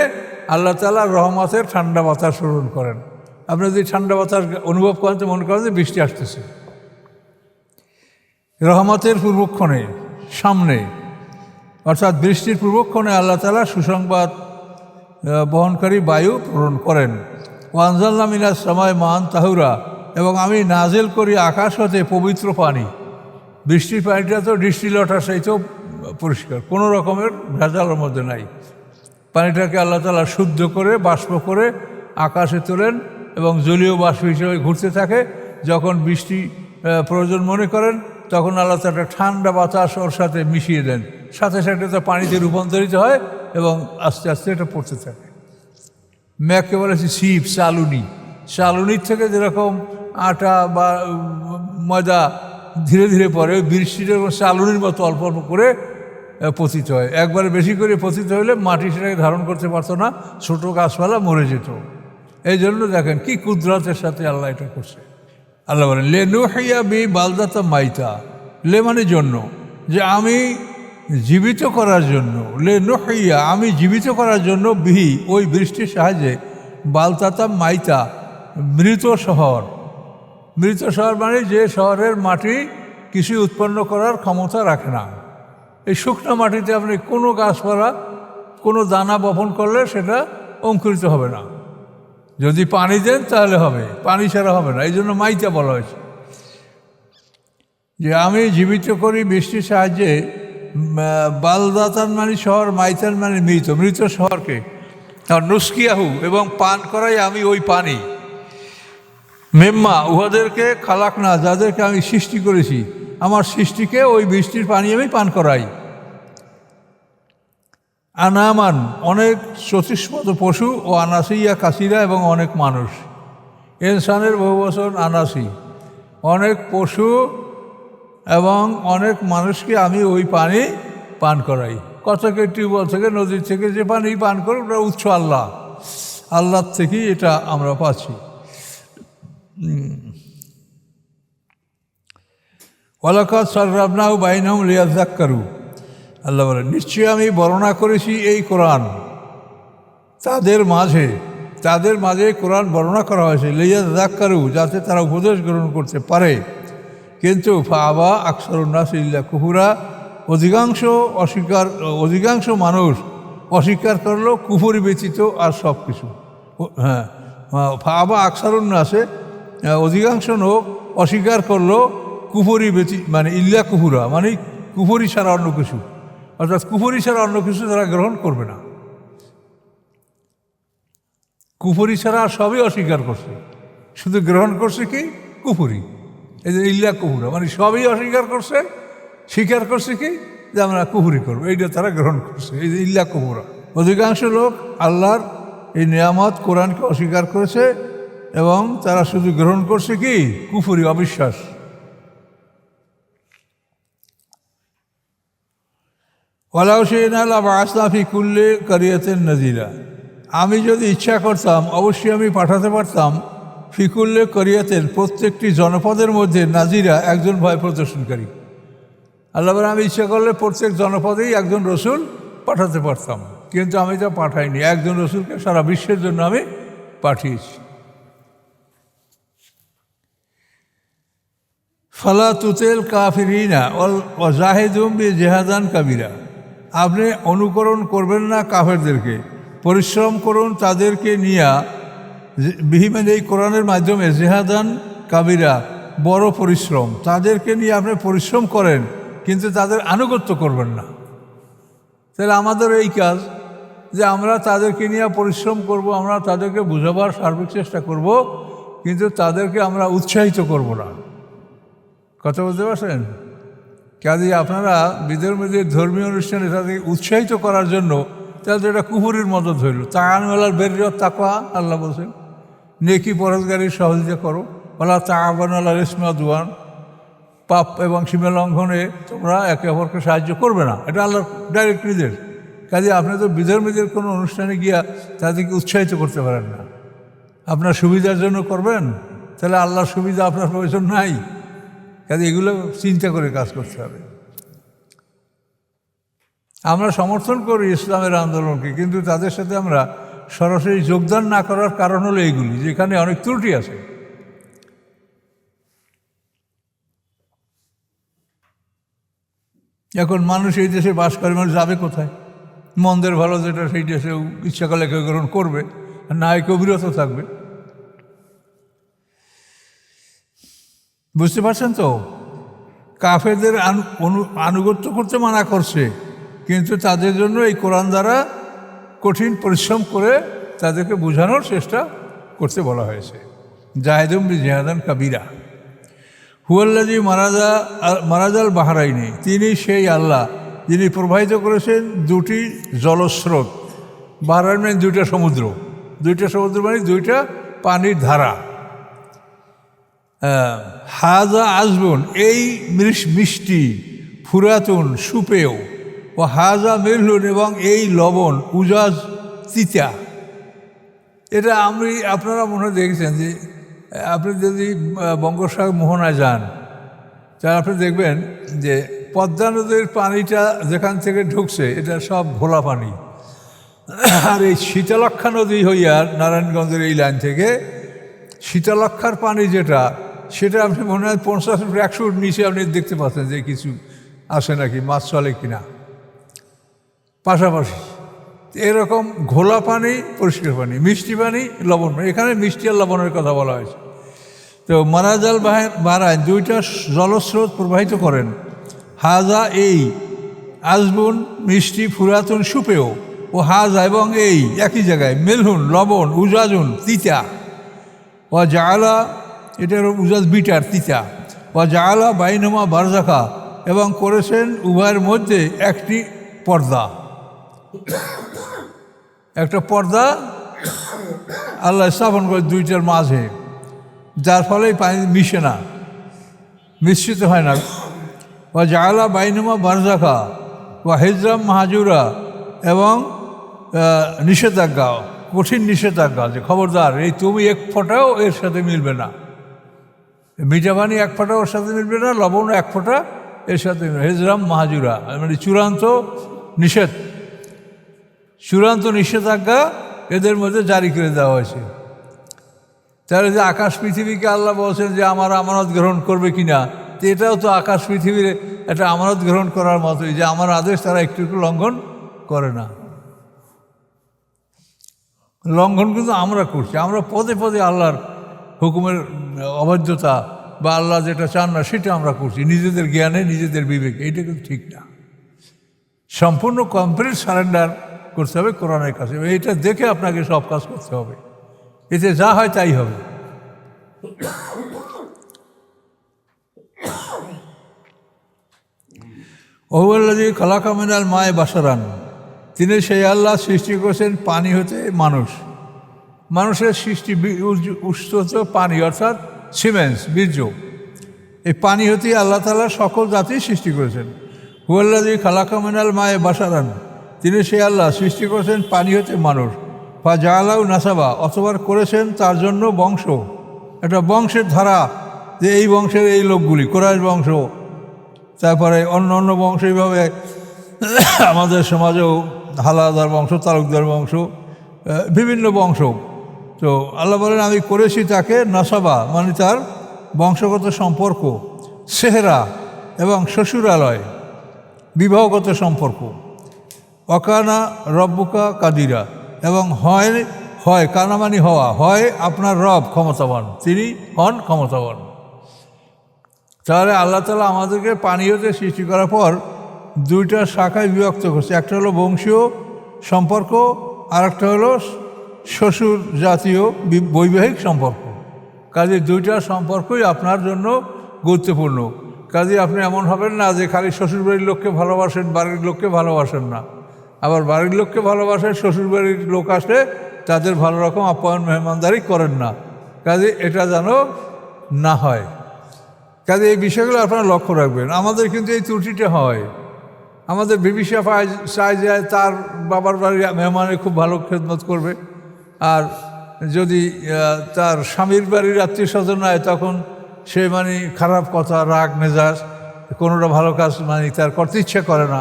আল্লাহ তাআলা রহমতের ঠান্ডা বাতাস প্রেরণ করেন। আপনি যদি ঠান্ডা বাতাস অনুভব করেন তো মনে করেন যে বৃষ্টি আসতেছে। রহমতের পূর্বক্ষণে সামনে, অর্থাৎ বৃষ্টির পূর্বক্ষণে আল্লাহ তাআলা সুসংবাদ বহনকারী বায়ু প্রেরণ করেন। ওয়ানজালনা মিনাস সামাই মান তাহুরা, এবং আমি নাজেল করি আকাশ হতে পবিত্র পানি। বৃষ্টির পানিটা তো দৃষ্টিলতার সাথেও পরিষ্কার, কোনো রকমের ভেজালের মধ্যে নাই। পানিটাকে আল্লাহ তাআলা শুদ্ধ করে বাষ্প করে আকাশে তোলেন এবং জলীয় বাষ্প হিসেবে ঘুরতে থাকে। যখন বৃষ্টি প্রয়োজন মনে করেন তখন আল্লাহ তাআলা ঠান্ডা বাতাস ওর সাথে মিশিয়ে দেন, সাথে সাথে তো পানিতে রূপান্তরিত হয় এবং আস্তে আস্তে এটা পড়তে থাকে। মেঘকে বলেছি শিব, চালুনি। চালুনির থেকে যেরকম আটা বা ময়দা ধীরে ধীরে পড়ে, ওই বৃষ্টিটা চালুনির মতো অল্প অল্প করে পতিত হয়। একবারে বেশি করে পতিত হলে মাটি সেটাকে ধারণ করতে পারতো না, ছোটো গাছপালা মরে যেত। এই জন্য দেখেন কি কুদরতের সাথে আল্লাহ এটা করছে। আল্লাহ বলেন লে নুহিয়া বি বালদাতা মাইতা, লে মানে জন্য, যে আমি জীবিত করার জন্য, লে নুহিয়া আমি জীবিত করার জন্য, বিহি ওই বৃষ্টির সাহায্যে, বালতাতা মাইতা মৃত শহর। মৃত শহর মানে যে শহরের মাটি কৃষি উৎপন্ন করার ক্ষমতা রাখে না। এই শুকনো মাটিতে আপনি কোনো গাছপালা কোনো দানা বপন করলে সেটা অঙ্কুরিত হবে না। যদি পানি দেন তাহলে হবে, পানি ছাড়া হবে না। এই জন্য মাইতা বলা হয়েছে যে আমি জীবিত করি বৃষ্টির সাহায্যে বালদাতান মানে শহর, মাইতান মানে মৃত, মৃত শহরকে। আর নুস্কিয়াহু এবং পান করাই আমি ওই পানি, মেম্মা উহাদেরকে খালাক না যাদেরকে আমি সৃষ্টি করেছি, আমার সৃষ্টিকে ওই বৃষ্টির পানি আমি পান করাই। আনামান অনেক চতুষ্পদ পশু, ও আনাসিয়া কাসিরা এবং অনেক মানুষ। ইনসানের বহু বচন আনাসি, অনেক পশু এবং অনেক মানুষকে আমি ওই পানি পান করাই। কতকে টিউবওয়েল থেকে নদীর থেকে যে পানি পান করে ওটা উৎস আল্লাহ, আল্লাহর থেকেই এটা আমরা পাচ্ছি। ওয়ালাকাদ সাররাবনাহু বাইনাহুম লিয়াযাক্কারু, আল্লাহ বলেন নিশ্চয়ই আমি বর্ণনা করেছি এই কোরআন তাদের মাঝে কোরআন বর্ণনা করা হয়েছে লিয়াযাক্কারু, যাতে তারা উপদেশ গ্রহণ করতে পারে। কিন্তু ফাআবা আকসারুন নাস ইল্লা কুফুরা, অধিকাংশ মানুষ অস্বীকার করলো কুফরি ব্যতীত আর সব কিছু। হ্যাঁ, ফাআবা আকসারুন নাসে অধিকাংশ লোক অস্বীকার করলো কুফরি মানে ইল্লা কুফুরা মানে কুফরি ছাড়া অন্য কিছু, অর্থাৎ কুফরি ছাড়া অন্য কিছু তারা গ্রহণ করবে না। কুফরি ছাড়া সবই অস্বীকার করছে, শুধু গ্রহণ করছে কি কুফরি। এই যে ইল্লা কুফুরা মানে সবই অস্বীকার করছে, স্বীকার করছে কি যে আমরা কুফরি করবো, এইটা তারা গ্রহণ করছে। এই যে ইল্লা কুফুরা, অধিকাংশ লোক আল্লাহর এই নিয়ামত কোরআনকে অস্বীকার করেছে এবং তারা শুধু গ্রহণ করছে কি কুফরি, অবিশ্বাস। ওয়ালাউ শি'না লাবআসনা ফি কুল্লি কারিয়াতিন নাযীরা, আমি যদি ইচ্ছা করতাম অবশ্যই আমি পাঠাতে পারতাম ফি কুল্লি কারিয়াতিন প্রত্যেকটি জনপদের মধ্যে নাযীরা একজন ভয় প্রদর্শনকারী। আল্লাহ বলেন আমি ইচ্ছা করলে প্রত্যেক জনপদেই একজন রসুল পাঠাতে পারতাম, কিন্তু আমি তো পাঠাইনি। একজন রসুলকে সারা বিশ্বের জন্য আমি পাঠিয়েছি। ফালা তুতিল কাফিরিনা ওয়া জাহিদুম বিজিহাদান কাবীরা, আপনি অনুকরণ করবেন না কাফেরদেরকে, পরিশ্রম করুন তাদেরকে নিয়ে, বিহিমেন এই কোরআনের মাধ্যমে জেহাদান কাবিরা বড় পরিশ্রম, তাদেরকে নিয়ে আপনি পরিশ্রম করেন কিন্তু তাদের আনুগত্য করবেন না। তাহলে আমাদের এই কাজ যে আমরা তাদেরকে নিয়ে পরিশ্রম করব, আমরা তাদেরকে বোঝাবার সার্বিক চেষ্টা করব, কিন্তু তাদেরকে আমরা উৎসাহিত করব না। কথা বলতে পারছেন? কাজে আপনারা বিধর্মীদের ধর্মীয় অনুষ্ঠানে তাদেরকে উৎসাহিত করার জন্য তাদের এটা কুফুরির মতো ধরল। তাআনুল বিররি ওয়াত তাকওয়া, আল্লাহ বলছেন নেকি পরহেজগারির সহযোগিতা করো। ওয়ালা তাআওয়ানু আলাল ইসমি ওয়াল উদওয়ান, পাপ এবং সীমা লঙ্ঘনে তোমরা একে অপরকে সাহায্য করবে না, এটা আল্লাহর ডাইরেক্ট নির্দেশ। কাজে আপনি তো বিধর্মীদের কোনো অনুষ্ঠানে গিয়া তাদেরকে উৎসাহিত করতে পারেন না। আপনার সুবিধার জন্য করবেন, তাহলে আল্লাহর সুবিধা আপনার প্রয়োজন নাই। কাজে এগুলো চিন্তা করে কাজ করতে হবে। আমরা সমর্থন করি ইসলামের আন্দোলনকে, কিন্তু তাদের সাথে আমরা সরাসরি যোগদান না করার কারণ হলো এইগুলি, যেখানে অনেক ত্রুটি আছে। এখন মানুষ এই দেশে বাস করে, মানুষ যাবে কোথায়? মন্দের ভালো যেটা সেই দেশে ইচ্ছা করলে কেউ গ্রহণ করবে, আর না কেউ বিরত থাকবে। বুঝতে পারছেন তো? কাফেরদের আনুগত্য করতে মানা করছে, কিন্তু তাদের জন্য এই কোরআন দ্বারা কঠিন পরিশ্রম করে তাদেরকে বোঝানোর চেষ্টা করতে বলা হয়েছে। জাহেদুম বি জিহাদান কাবিরা। হুয়াল্লাযী মারাজাল বাহরাইনি, তিনি সেই আল্লাহ যিনি প্রবাহিত করেছেন দুটি জলস্রোত। বাহরাইন মানে দুইটা সমুদ্র, মানে দুইটা পানির ধারা। হাজা আজবুন, এই মিষ্টি, ফুরাতুন সুপেয়, ও হাজা মিলহুন, এবং এই লবণ উজাজ তিতা। এটা আপনারা মনে হয় দেখেছেন যে আপনি যদি বঙ্গোপসাগর মোহনায় যান, তাহলে আপনি দেখবেন যে পদ্মা নদীর পানিটা যেখান থেকে ঢুকছে এটা সব ঘোলা পানি। আর এই শীতলক্ষা নদী হইয়া নারায়ণগঞ্জের এই লাইন থেকে শীতলক্ষার পানি যেটা, সেটা আপনি মনে হয় 50 ফুট 100 ফুট নিচে আপনি দেখতে পাচ্ছেন যে কিছু আসে নাকি, মাছ চলে কিনা। পাশাপাশি এরকম ঘোলা পানি, পরিষ্কার পানি, মিষ্টি পানি, লবণ পানি। এখানে মিষ্টি আর লবণের কথা বলা হয়েছে। তো মারাজাল বাহরাইন দুইটা জলস্রোত প্রবাহিত করেন। হাজা এই আজবুন মিষ্টি, ফুরাতুন সুপেয়, ও হাজা এবং এই একই জায়গায়, মেলহুন লবণ, উজাজুন তিতা, ও জাআলা, এটার উজাজ বিটার তিতা, ও জাআলা বাইনহুমা বারজাখা, এবং করেছেন উভয়ের মধ্যে একটি পর্দা। একটা পর্দা আল্লাহ স্থাপন করে দুইটার মাঝে, যার ফলে পানি মিশে না, মিশ্রিত হয় না। ও জাআলা বাইনহুমা বারজাখা ও হিজরাম মাহাজুরা, এবং নিষেধাজ্ঞা, কঠিন নিষেধাজ্ঞা, যে খবরদার এই তুমি এক ফোঁটাও এর সাথে মিলবে না, মিঠা পানি এক ফোঁটা ওর সাথে মিলবে না, লবণ এক ফোঁটা এর সাথে মিলবে। হিজরাম মাহাজুরা মানে চূড়ান্ত নিষেধাজ্ঞা এদের মধ্যে জারি করে দেওয়া হয়েছে। তাহলে যে আকাশ পৃথিবীকে আল্লাহ বলছেন যে আমার আমানত গ্রহণ করবে কিনা, তো এটাও তো আকাশ পৃথিবীর একটা আমানত গ্রহণ করার মতোই, যে আমার আদেশ তারা একটু লঙ্ঘন করে না। লঙ্ঘন কিন্তু আমরা করছি, আমরা পদে পদে আল্লাহর হুকুমের অবাধ্যতা বা আল্লাহ যেটা চান না সেটা আমরা করছি, নিজেদের জ্ঞানে, নিজেদের বিবেকে। এইটা কিন্তু ঠিক না। সম্পূর্ণ কমপ্লিট সারেন্ডার করতে হবে কোরআনের কাছে। এইটা দেখে আপনাকে সব কাজ করতে হবে, এতে যা হয় তাই হবে। ওহুয়াল্লাযী খালাকা মিনাল মায়ে বাশারান, তিনি সেই আল্লাহ সৃষ্টি করেছেন পানি হতে মানুষ। মানুষের সৃষ্টি উৎস হচ্ছে পানি, অর্থাৎ সিমেন্স, বীর্য। এই পানি হতে আল্লাহ তাআলা সকল জাতি সৃষ্টি করেছেন। হুয়াল্লাযী খালাকা মিনাল মায়ে বাশারান, তিনি সেই আল্লাহ সৃষ্টি করেছেন পানি হতে মানুষ। ফা জাআলাহু নাসাবা, অথবা করেছেন তার জন্য বংশ, একটা বংশের ধারা, যে এই বংশের এই লোকগুলি, কোরাইশ বংশ, তারপরে অন্য অন্য বংশ, এইভাবে আমাদের সমাজেও হালাদার বংশ, তালুকদার বংশ, বিভিন্ন বংশ। তো আল্লাহ বলেন আমি করেছি তাকে নাসাবা, মানে তার বংশগত সম্পর্ক, সেহরা এবং শ্বশুরালয়, বিবাহগত সম্পর্ক। অকানা রব্বুকা কাদিরা, এবং হয় কানা মানে হওয়া, হয় আপনার রব ক্ষমতাবান, তিনি হন ক্ষমতাবান। তাহলে আল্লাহ তাআলা আমাদেরকে পানি হতে সৃষ্টি করার পর দুইটা শাখায় বিভক্ত করছে। একটা হলো বংশীয় সম্পর্ক, আর একটা হলো শ্বশুর জাতীয় বৈবাহিক সম্পর্ক। কাজে দুইটা সম্পর্কই আপনার জন্য গুরুত্বপূর্ণ। কাজে আপনি এমন হবেন না যে খালি শ্বশুরবাড়ির লোককে ভালোবাসেন, বাড়ির লোককে ভালোবাসেন না, আবার বাড়ির লোককে ভালোবাসেন, শ্বশুরবাড়ির লোক আসলে তাদের ভালো রকম আপ্যায়ন মেহমানদারি করেন না। কাজে এটা যেন না হয়। কাজে এই বিষয়গুলো আপনারা লক্ষ্য রাখবেন। আমাদের কিন্তু এই ত্রুটিটা হয়, আমাদের বিবিসা চায় যে তার বাবার বাড়ির মেহমানের খুব ভালো খেদমত করবে, আর যদি তার স্বামীর বাড়ির আত্মীয় স্বজন হয় তখন সে মানে খারাপ কথা, রাগ মেজাজ, কোনোটা ভালো কাজ মানে তার করতে ইচ্ছা করে না।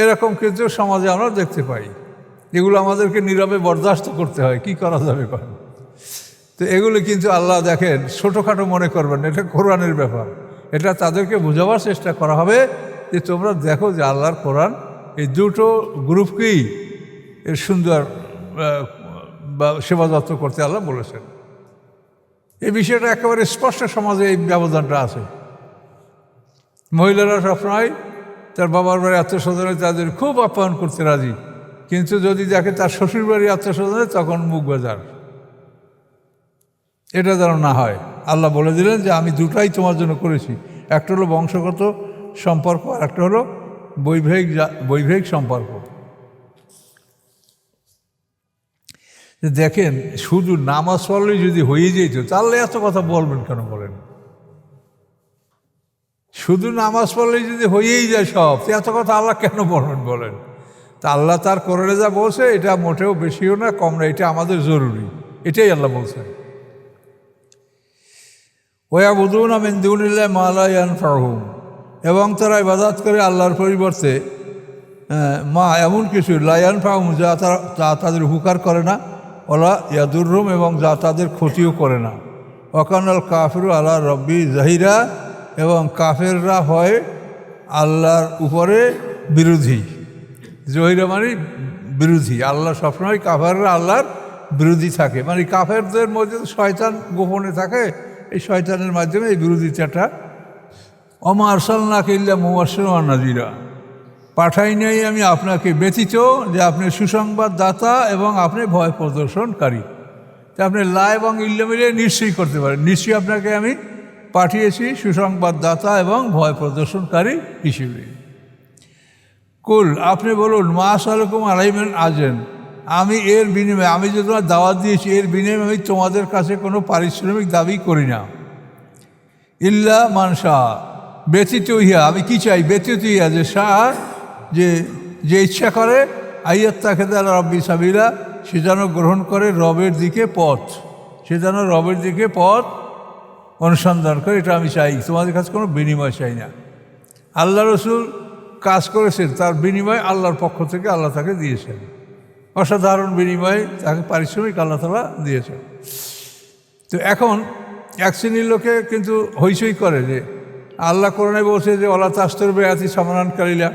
এরকম কিন্তু সমাজে আমরা দেখতে পাই। এগুলো আমাদেরকে নীরবে বরদাস্ত করতে হয়, কি করা যাবে কখন। তো এগুলো কিন্তু আল্লাহ দেখেন ছোটোখাটো মনে করবেন, এটা কোরআনের ব্যাপার। এটা তাদেরকে বোঝাবার চেষ্টা করা হবে যে তোমরা দেখো যে আল্লাহর কোরআন এই দুটো গ্রুপকেই এর সুন্দর বা সেবা যত্ন করতে আল্লাহ বলেছেন। এই বিষয়টা একেবারে স্পষ্ট সমাজে এই ব্যবধানটা আছে। মহিলারা সবসময় তার বাবার বাড়ির আত্মীয়স্বজনে তাদের খুব আপ্যায়ন করতে রাজি, কিন্তু যদি দেখে তার শ্বশুর বাড়ির আত্মীয়স্বজনে তখন মুখ বাজার। এটা যেন না হয়। আল্লাহ বলে দিলেন যে আমি দুটাই তোমার জন্য করেছি, একটা হলো বংশগত সম্পর্ক আর একটা হলো বৈবাহিক সম্পর্ক। দেখেন শুধু নামাজ পড়লেই যদি হয়ে যেত তাহলে এত কথা বলবেন কেন বলেন? শুধু নামাজ পড়লেই যদি হয়েই যায় সব, এত কথা আল্লাহ কেন বলবেন বলেন? তা আল্লাহ তার কোরআনে যা বলছে এটা মোটেও বেশিও না কম না, এটা আমাদের জরুরি, এটাই আল্লাহ বলছেন। ওয়াবুদুনা মিন দুনিল্লাহি মা লা ইয়ানফাউহুম, এবং তারা ইবাদত করে আল্লাহর পরিবর্তে মা এমন কিছু লা ইয়ানফাউহুম যা তাদের উপকার করে না, ওলা ইয়াদুরহুম এবং যা তাদের ক্ষতিও করে না। ওয়াকানাল কাফিরু আলা রব্বি জাহিরা, এবং কাফেররা হয় আল্লাহর উপরে বিরোধী। জহিরা মানে বিরোধী। আল্লাহ সবসময় কাফেররা আল্লাহর বিরোধী থাকে, মানে কাফেরদের মধ্যে শয়তান গোপনে থাকে, এই শয়তানের মাধ্যমে এই বিরোধিতাটা। ওমা আরসালনাকা ইল্লা মুবাশশিরান ওয়া নাযীরা, পাঠাই নাই আমি আপনাকে ব্যতীত যে আপনি সুসংবাদদাতা এবং আপনি ভয় প্রদর্শনকারী। তা আপনি লা এবং ইল্লা মিলে নিশ্চয়ই করতে পারেন, নিশ্চয়ই আপনাকে আমি পাঠিয়েছি সুসংবাদদাতা এবং ভয় প্রদর্শনকারী হিসেবে। কুল, আপনি বলুন, মা আসালুকুম আলাইহি মিন আজরিন, আমি এর বিনিময়ে, আমি যে তোমার দাওয়াত দিয়েছি এর বিনিময়ে আমি তোমাদের কাছে কোনো পারিশ্রমিক দাবি করি না। ইল্লা মান শাআ, ব্যতীত ইহা, আমি কি চাই? ব্যতীত ইহা, যে শাহ যে ইচ্ছা করে, আইয়াত্তাখিযা ইলা রাব্বি সাবিলা, সে যেন গ্রহণ করে রবের দিকে পথ, সে যেন রবের দিকে পথ অনুসন্ধান করে, এটা আমি চাই। তোমাদের কাছে কোনো বিনিময় চাই না। আল্লাহ রসুল কাজ করেছেন, তার বিনিময় আল্লাহর পক্ষ থেকে আল্লাহ তাকে দিয়েছেন, অসাধারণ বিনিময়, তাকে পারিশ্রমিক আল্লাহ তাআলা দিয়েছেন। তো এখন এক শ্রেণীর লোকে কিন্তু হইচই করে যে আল্লাহ কোরআনে বলছে যে ওয়ালা তাশতারু বিআয়াতি সামানান কালিলা,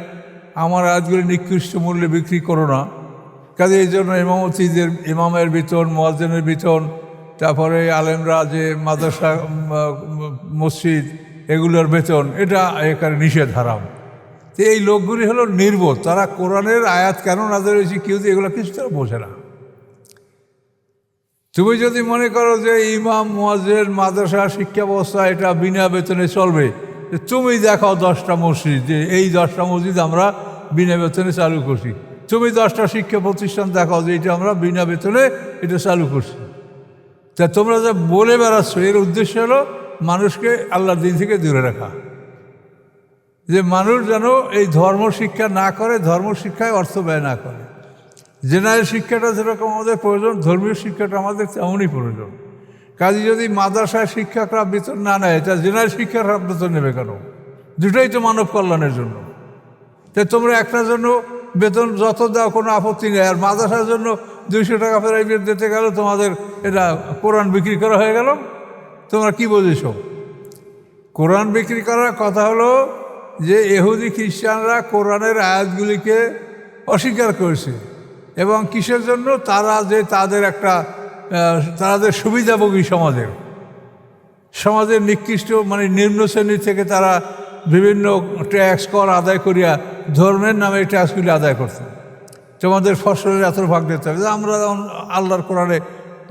আমার আয়াতগুলি নিকৃষ্ট মূল্যে বিক্রি করো না। কাজে এই জন্য ইমামের বেতন, মুয়াজ্জিনের বেতন, তারপরে আলেমরা যে মাদ্রাসা মসজিদ এগুলোর বেতন, এটা এখানে নিষেধ, হারাম। তো এই লোকগুলি হলো নির্বোধ, তারা কোরআনের আয়াত কেন নাযিল হয়েছে কেউ এগুলো কিছু তারা বোঝে না। তুমি যদি মনে করো যে ইমাম, মুয়াজ্জিন, মাদ্রাসা শিক্ষা ব্যবস্থা এটা বিনা বেতনে চলবে, তুমি দেখাও 10টা মসজিদ, যে এই 10টা মসজিদ আমরা বিনা বেতনে চালু করছি। তুমি 10টা শিক্ষা প্রতিষ্ঠান দেখাও যে এটা আমরা বিনা বেতনে এটা চালু করছি। তা তোমরা যা বলে বেড়াচ্ছ, এর উদ্দেশ্য হলো মানুষকে আল্লাহর দিন থেকে দূরে রাখা, যে মানুষ যেন এই ধর্ম শিক্ষা না করে, ধর্ম শিক্ষায় অর্থ ব্যয় না করে। জেনারেল শিক্ষাটা যেরকম আমাদের প্রয়োজন, ধর্মীয় শিক্ষাটা আমাদের তেমনই প্রয়োজন। কাজে যদি মাদ্রাসায় শিক্ষকরা বেতন না নেয়, এটা জেনারেল শিক্ষকরা বেতন নেবে কেন? দুটোই তো মানব কল্যাণের জন্য। তাই তোমরা একটার জন্য বেতন যত দাও কোনো আপত্তি নেই, আর মাদ্রাসার জন্য 200 টাকা প্রাইভেট দিতে গেল, তোমাদের এটা কোরআন বিক্রি করা হয়ে গেল। তোমরা কি বুঝেছ? কোরআন বিক্রি করার কথা হলো যে ইহুদি খ্রিস্টানরা কোরআনের আয়াতগুলিকে অস্বীকার করেছে, এবং কিসের জন্য? তারা যে তাদের একটা তাদের সুবিধাভোগী সমাজের নিকৃষ্ট মানে নিম্ন শ্রেণী থেকে তারা বিভিন্ন ট্যাক্স কর আদায় করিয়া ধর্মের নামে ট্যাক্সগুলি আদায় করছে। তোমাদের ফসলের এত ভাগ দিতে হবে, আমরা আল্লাহর কোরআনে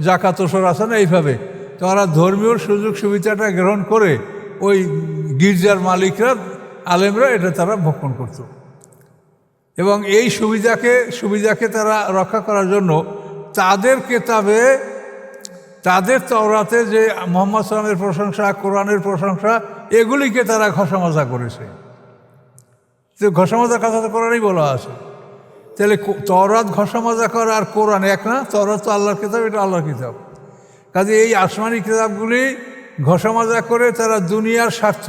জাকাত ওসর আছে না, এইভাবে তারা ধর্মীয় সুযোগ সুবিধাটা গ্রহণ করে ওই গির্জার মালিকরা, আলেমরা এটা তারা ভক্ষণ করত। এবং এই সুবিধাকে তারা রক্ষা করার জন্য তাদের কেতাবে, তাদের তাওরাতে যে মুহাম্মদ সাল্লাল্লাহু আলাইহি ওয়াসাল্লামের প্রশংসা, কোরআনের প্রশংসা, এগুলিকে তারা ঘষামাজা করেছে। তো ঘষা মাজা কথা তো কোরআনেই বলা আছে। তাহলে তওরাত ঘষা মাজা করা আর কোরআন এক না? তওরাত তো আল্লাহর কিতাব, এটা আল্লাহর কিতাব। কাজে এই আসমানি কিতাবগুলি ঘষা মাজা করে তারা দুনিয়ার স্বার্থ,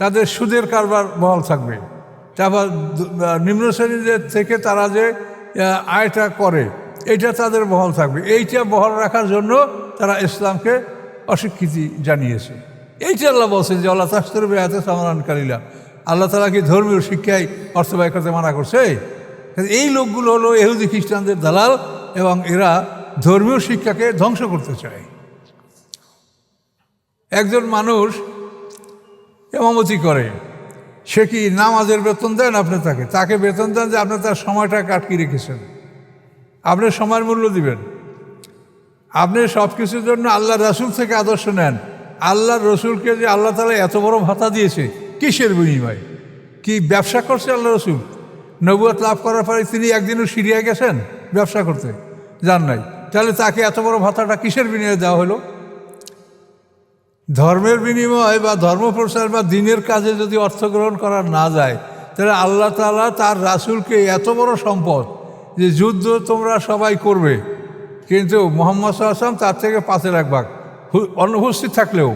তাদের সুদের কারবার বহাল থাকবে। তারপর নিম্ন শ্রেণীদের থেকে তারা যে আয়টা করে এইটা তাদের বহাল থাকবে। এইটা বহাল রাখার জন্য তারা ইসলামকে অস্বীকৃতি জানিয়েছে। এইটা আল্লাহ বলছেন যে আল্লাহ তাস্তর বেয়াতে সামানকারীরা, আল্লাহ তাআলা কি ধর্মীয় শিক্ষায় অর্থ ব্যয় করতে মানা করছে? এই লোকগুলো হলো ইহুদি খ্রিস্টানদের দালাল এবং এরা ধর্মীয় শিক্ষাকে ধ্বংস করতে চায়। একজন মানুষ ইমামতি করে, সে কি নামাজের বেতন দেন? আপনি তাকে বেতন দেন যে আপনি তার সময়টাকে আটকে রেখেছেন, আপনি সময়ের মূল্য দিবেন। আপনি সব কিছুর জন্য আল্লাহ রাসূল থেকে আদর্শ নেন। আল্লাহ রসুলকে যে আল্লাহ তাআলা এত বড় ভাতা দিয়েছে, কিসের বিনিময়ে? কি ব্যবসা করছে আল্লাহ রসুল? নবুয়ত লাভ করার পরে তিনি একদিনও সিরিয়া গেছেন ব্যবসা করতে? যান নাই। তাহলে তাকে এত বড় ভাতাটা কিসের বিনিময়ে দেওয়া হলো? ধর্মের বিনিময় বা ধর্ম প্রচার বা দিনের কাজে যদি অর্থ গ্রহণ করা না যায়, তাহলে আল্লাহ তাআলা তার রাসূলকে এত বড় সম্পদ যে যুদ্ধ তোমরা সবাই করবে, কিন্তু মুহাম্মদ সাল্লাল্লাহু আলাইহি ওয়াসাল্লাম তার থেকে 1/5 অনুপস্থিত থাকলেও।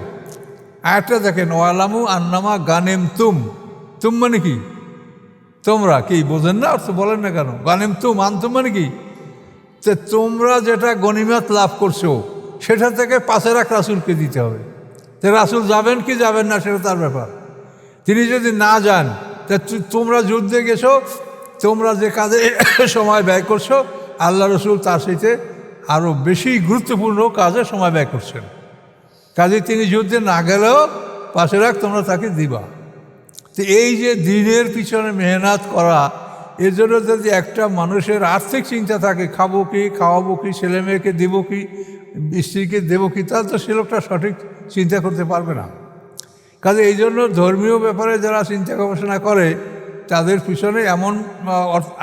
আয়াতটা দেখেন, ওয়ালামু আন্নামা গানেম তুম মানে কি? তোমরা কি বোঝেন না? অর্থ বলেন না কেন? গানেম আনতুম মানে কি? তো তোমরা যেটা গনিমত লাভ করছো সেটা থেকে 5 রাসূলকে দিতে হবে। তো রাসূল যাবেন কি যাবেন না সেটা তার ব্যাপার। তিনি যদি না যান, তা তোমরা যুদ্ধে গেছো, তোমরা যে কাজে সময় ব্যয় করছো, আল্লাহ রসুল তার সাথে আরও বেশি গুরুত্বপূর্ণ কাজে সময় ব্যয় করছেন। কাজে তিনি যুদ্ধে না গেলেও 5 তোমরা তাকে দিবা। তো এই যে দিনের পিছনে মেহনত করা, এর জন্য যদি একটা মানুষের আর্থিক চিন্তা থাকে, খাবো কি, খাওয়াবো কি, ছেলে মেয়েকে দেবো কি, স্ত্রীকে দেবো কি, তাহলে তো সে লোকটা সঠিক চিন্তা করতে পারবে না। কাজে এই জন্য ধর্মীয় ব্যাপারে যারা চিন্তা গবেষণা করে তাদের পিছনে এমন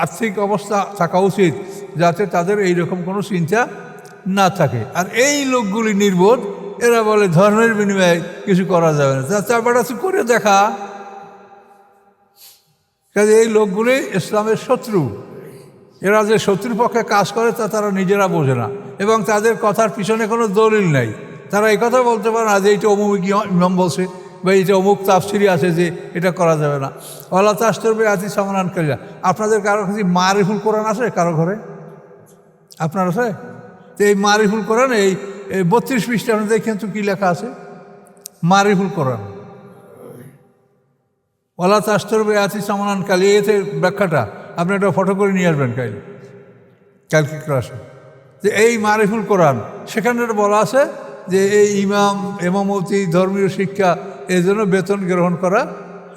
আর্থিক অবস্থা থাকা উচিত যাতে তাদের এইরকম কোনো চিন্তা না থাকে। আর এই লোকগুলি নির্বোধ, এরা বলে ধর্মের বিনিময়ে কিছু করা যাবে না। তারপরে করে দেখা। কাজে এই লোকগুলি ইসলামের শত্রু। এরা যে শত্রুর পক্ষে কাজ করে তা তারা নিজেরা বোঝে না, এবং তাদের কথার পিছনে কোনো দলিল নাই। তারা এই কথা বলতে পারে না যে এইটা অমুক ইমাম বলছে বা এইটা অমুক তাফসিরি আছে যে এটা করা যাবে না। ওয়ালা তাস্তর বেয়াতি সামানকারীরা, আপনাদের কারো কাছে মারিফুল কোরআন আছে? কারো ঘরে আপনার আছে? তো এই মারিফুল কোরআন এই 32 পৃষ্ঠা আপনি দেখেন তো কী লেখা আছে? মারিফুল কোরআন, ওয়ালা তাস্তর বেয়াতি সামানকারী, এতে ব্যাখ্যাটা আপনি একটা ফটো করে নিয়ে আসবেন কালকে ক্লাসে। যে এই মারিফুল কোরআন, সেখানে বলা আছে যে এই ইমামতি ধর্মীয় শিক্ষা এই জন্য বেতন গ্রহণ করা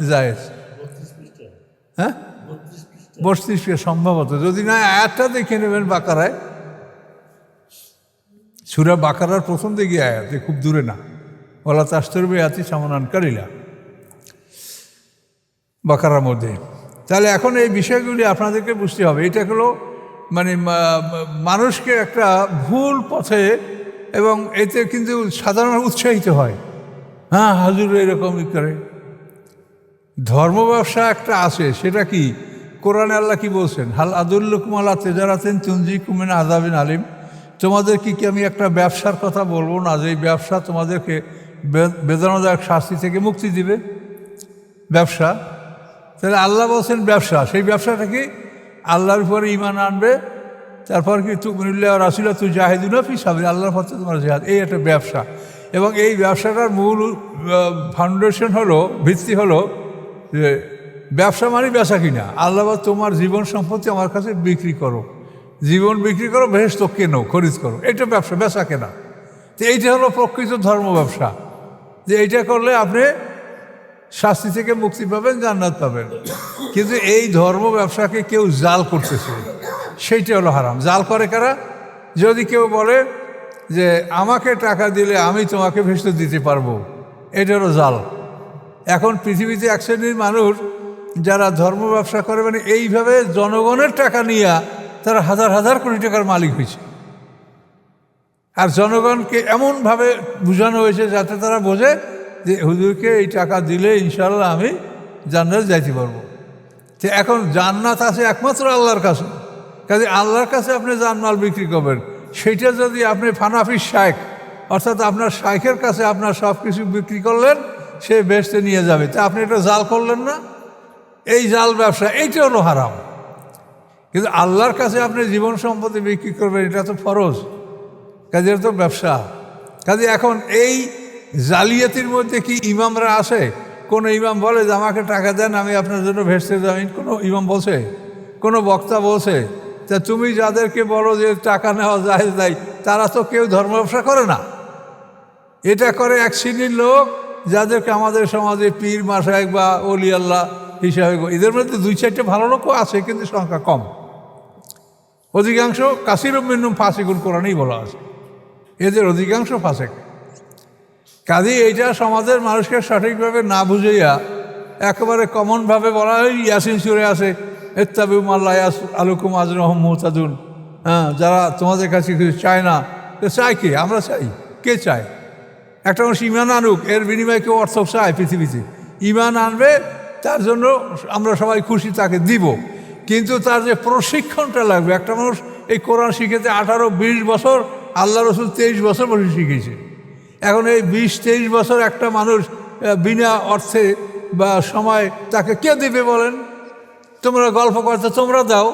জায়েজ। হ্যাঁ, 32 সম্ভবত, যদি না আয়াতটা দেখে নেবেন বাকারায়, সূরা বাকারার প্রথম দিকে আয়াত, খুব দূরে না। ওয়ালা তাস্তর বেয়াতি সামানকারীরা, বাকারার মধ্যে। তাহলে এখন এই বিষয়গুলি আপনাদেরকে বুঝতে হবে। এটা হলো মানে মানুষকে একটা ভুল পথে, এবং এতে কিন্তু সাধারণ উৎসাহিত হয়, হ্যাঁ হাজুর এরকমই করে। ধর্ম ব্যবসা একটা আছে, সেটা কি? কোরআনে আল্লাহ কি বলছেন? হাল আদুল্লুকুম আলা তিজারাতিন তুনজিকুম মিন আযাবিন আলিম, তোমাদের কি আমি একটা ব্যবসার কথা বলবো না যে এই ব্যবসা তোমাদেরকে বেদনাদায়ক শাস্তি থেকে মুক্তি দিবে? ব্যবসা। তাহলে আল্লাহ বলছেন ব্যবসা, সেই ব্যবসাটা কি? আল্লাহর উপরে ঈমান আনবে, তারপর কি তুমিনুল্লাহ রাসূলা তুজাহিদুনা ফি সাবিলিল্লাহ, আল্লাহর পথে তোমার জিহাদ, এই একটা ব্যবসা। এবং এই ব্যবসাটার মূল ফাউন্ডেশন হলো, ভিত্তি হলো যে ব্যবসা মানে বেচা কিনা। আল্লাহ তোমার জীবন সম্পত্তি আমার কাছে বিক্রি করো, জীবন বিক্রি করো, বেহেশত কেনো, খরিদ করো, এটা ব্যবসা, বেচা কেনা। তো এইটা হলো প্রকৃত ধর্ম ব্যবসা, যে এইটা করলে আপনি শাস্তি থেকে মুক্তি পাবেন, জান্নাত পাবেন। কিন্তু এই ধর্ম ব্যবসাকে কেউ জাল করতেছে, সেইটা হলো হারাম। জাল করে কারা? যদি কেউ বলে যে আমাকে টাকা দিলে আমি তোমাকে ভেস্ত দিতে পারবো, এটা হলো জাল। এখন পৃথিবীতে এক শ্রেণীর মানুষ যারা ধর্ম ব্যবসা করে, মানে এইভাবে জনগণের টাকা নিয়ে তারা হাজার হাজার কোটি টাকার মালিক হয়েছে। আর জনগণকে এমনভাবে বোঝানো হয়েছে যাতে তারা বোঝে যে হুজুরকে এই টাকা দিলে ইনশাআল্লাহ আমি জান্নাতে যাইতে পারবো। তো এখন জান্নাত আছে একমাত্র আল্লাহর কাছে, কাজে আল্লাহর কাছে আপনি জানমাল বিক্রি করবেন। সেইটা যদি আপনি ফানাফি শাইখ অর্থাৎ আপনার শাইখের কাছে আপনার সব কিছু বিক্রি করলেন, সে বেচতে নিয়ে যাবে, তা আপনি এটা জাল করলেন না? এই জাল ব্যবসা, এইটা হলো হারাম। কিন্তু আল্লাহর কাছে আপনি জীবন সম্পত্তি বিক্রি করবেন, এটা তো ফরজ, কাজে এটা তো ব্যবসা। কাজে এখন এই জালিয়াতির মধ্যে কি ইমামরা আসে? কোনো ইমাম বলে যে আমাকে টাকা দেন, আমি আপনার জন্য ভেস্তে যাই? কোনো ইমাম বলছে? কোনো বক্তা বলছে? তা তুমি যাদেরকে বলো যে টাকা নেওয়া যায় যায়, তারা তো কেউ ধর্ম ব্যবসা করে না। এটা করে এক শ্রেণীর লোক, যাদেরকে আমাদের সমাজে পীর মাশায়েখ বা ওলি আল্লাহ হিসাবে, এদের মধ্যে 2-4টা ভালো লোকও আছে, কিন্তু সংখ্যা কম। অধিকাংশ কাসিরুম মিনহুম ফাসিকুন, কোরআনেই বলা আছে এদের অধিকাংশ ফাসেক। কাজে এইটা সমাজের মানুষকে সঠিকভাবে না বুঝাইয়া একেবারে কমনভাবে বলা হয়, ইয়াসিন সূরা আছে ইত্তাবিউ মা লা ইয়াসআলুকুম আজরাহুম মুহতাদুন। হ্যাঁ, যারা তোমাদের কাছে কিছু চায় না, তো চায় কে? আমরা চাই। কে চায়? একটা মানুষ ইমান আনুক, এর বিনিময়ে কেউ অর্থ চায় পৃথিবীতে? ইমান আনবে, তার জন্য আমরা সবাই খুশি, তাকে দিব। কিন্তু তার যে প্রশিক্ষণটা লাগবে, একটা মানুষ এই কোরআন শিখেতে 18-20 বছর, আল্লাহ রসুল 23 বছর বসে শিখেছে। এখন এই 20-23 বছর একটা মানুষ বিনা অর্থে বা সময় তাকে কে দেবে বলেন? তোমরা গল্প করতে তোমরা দাও,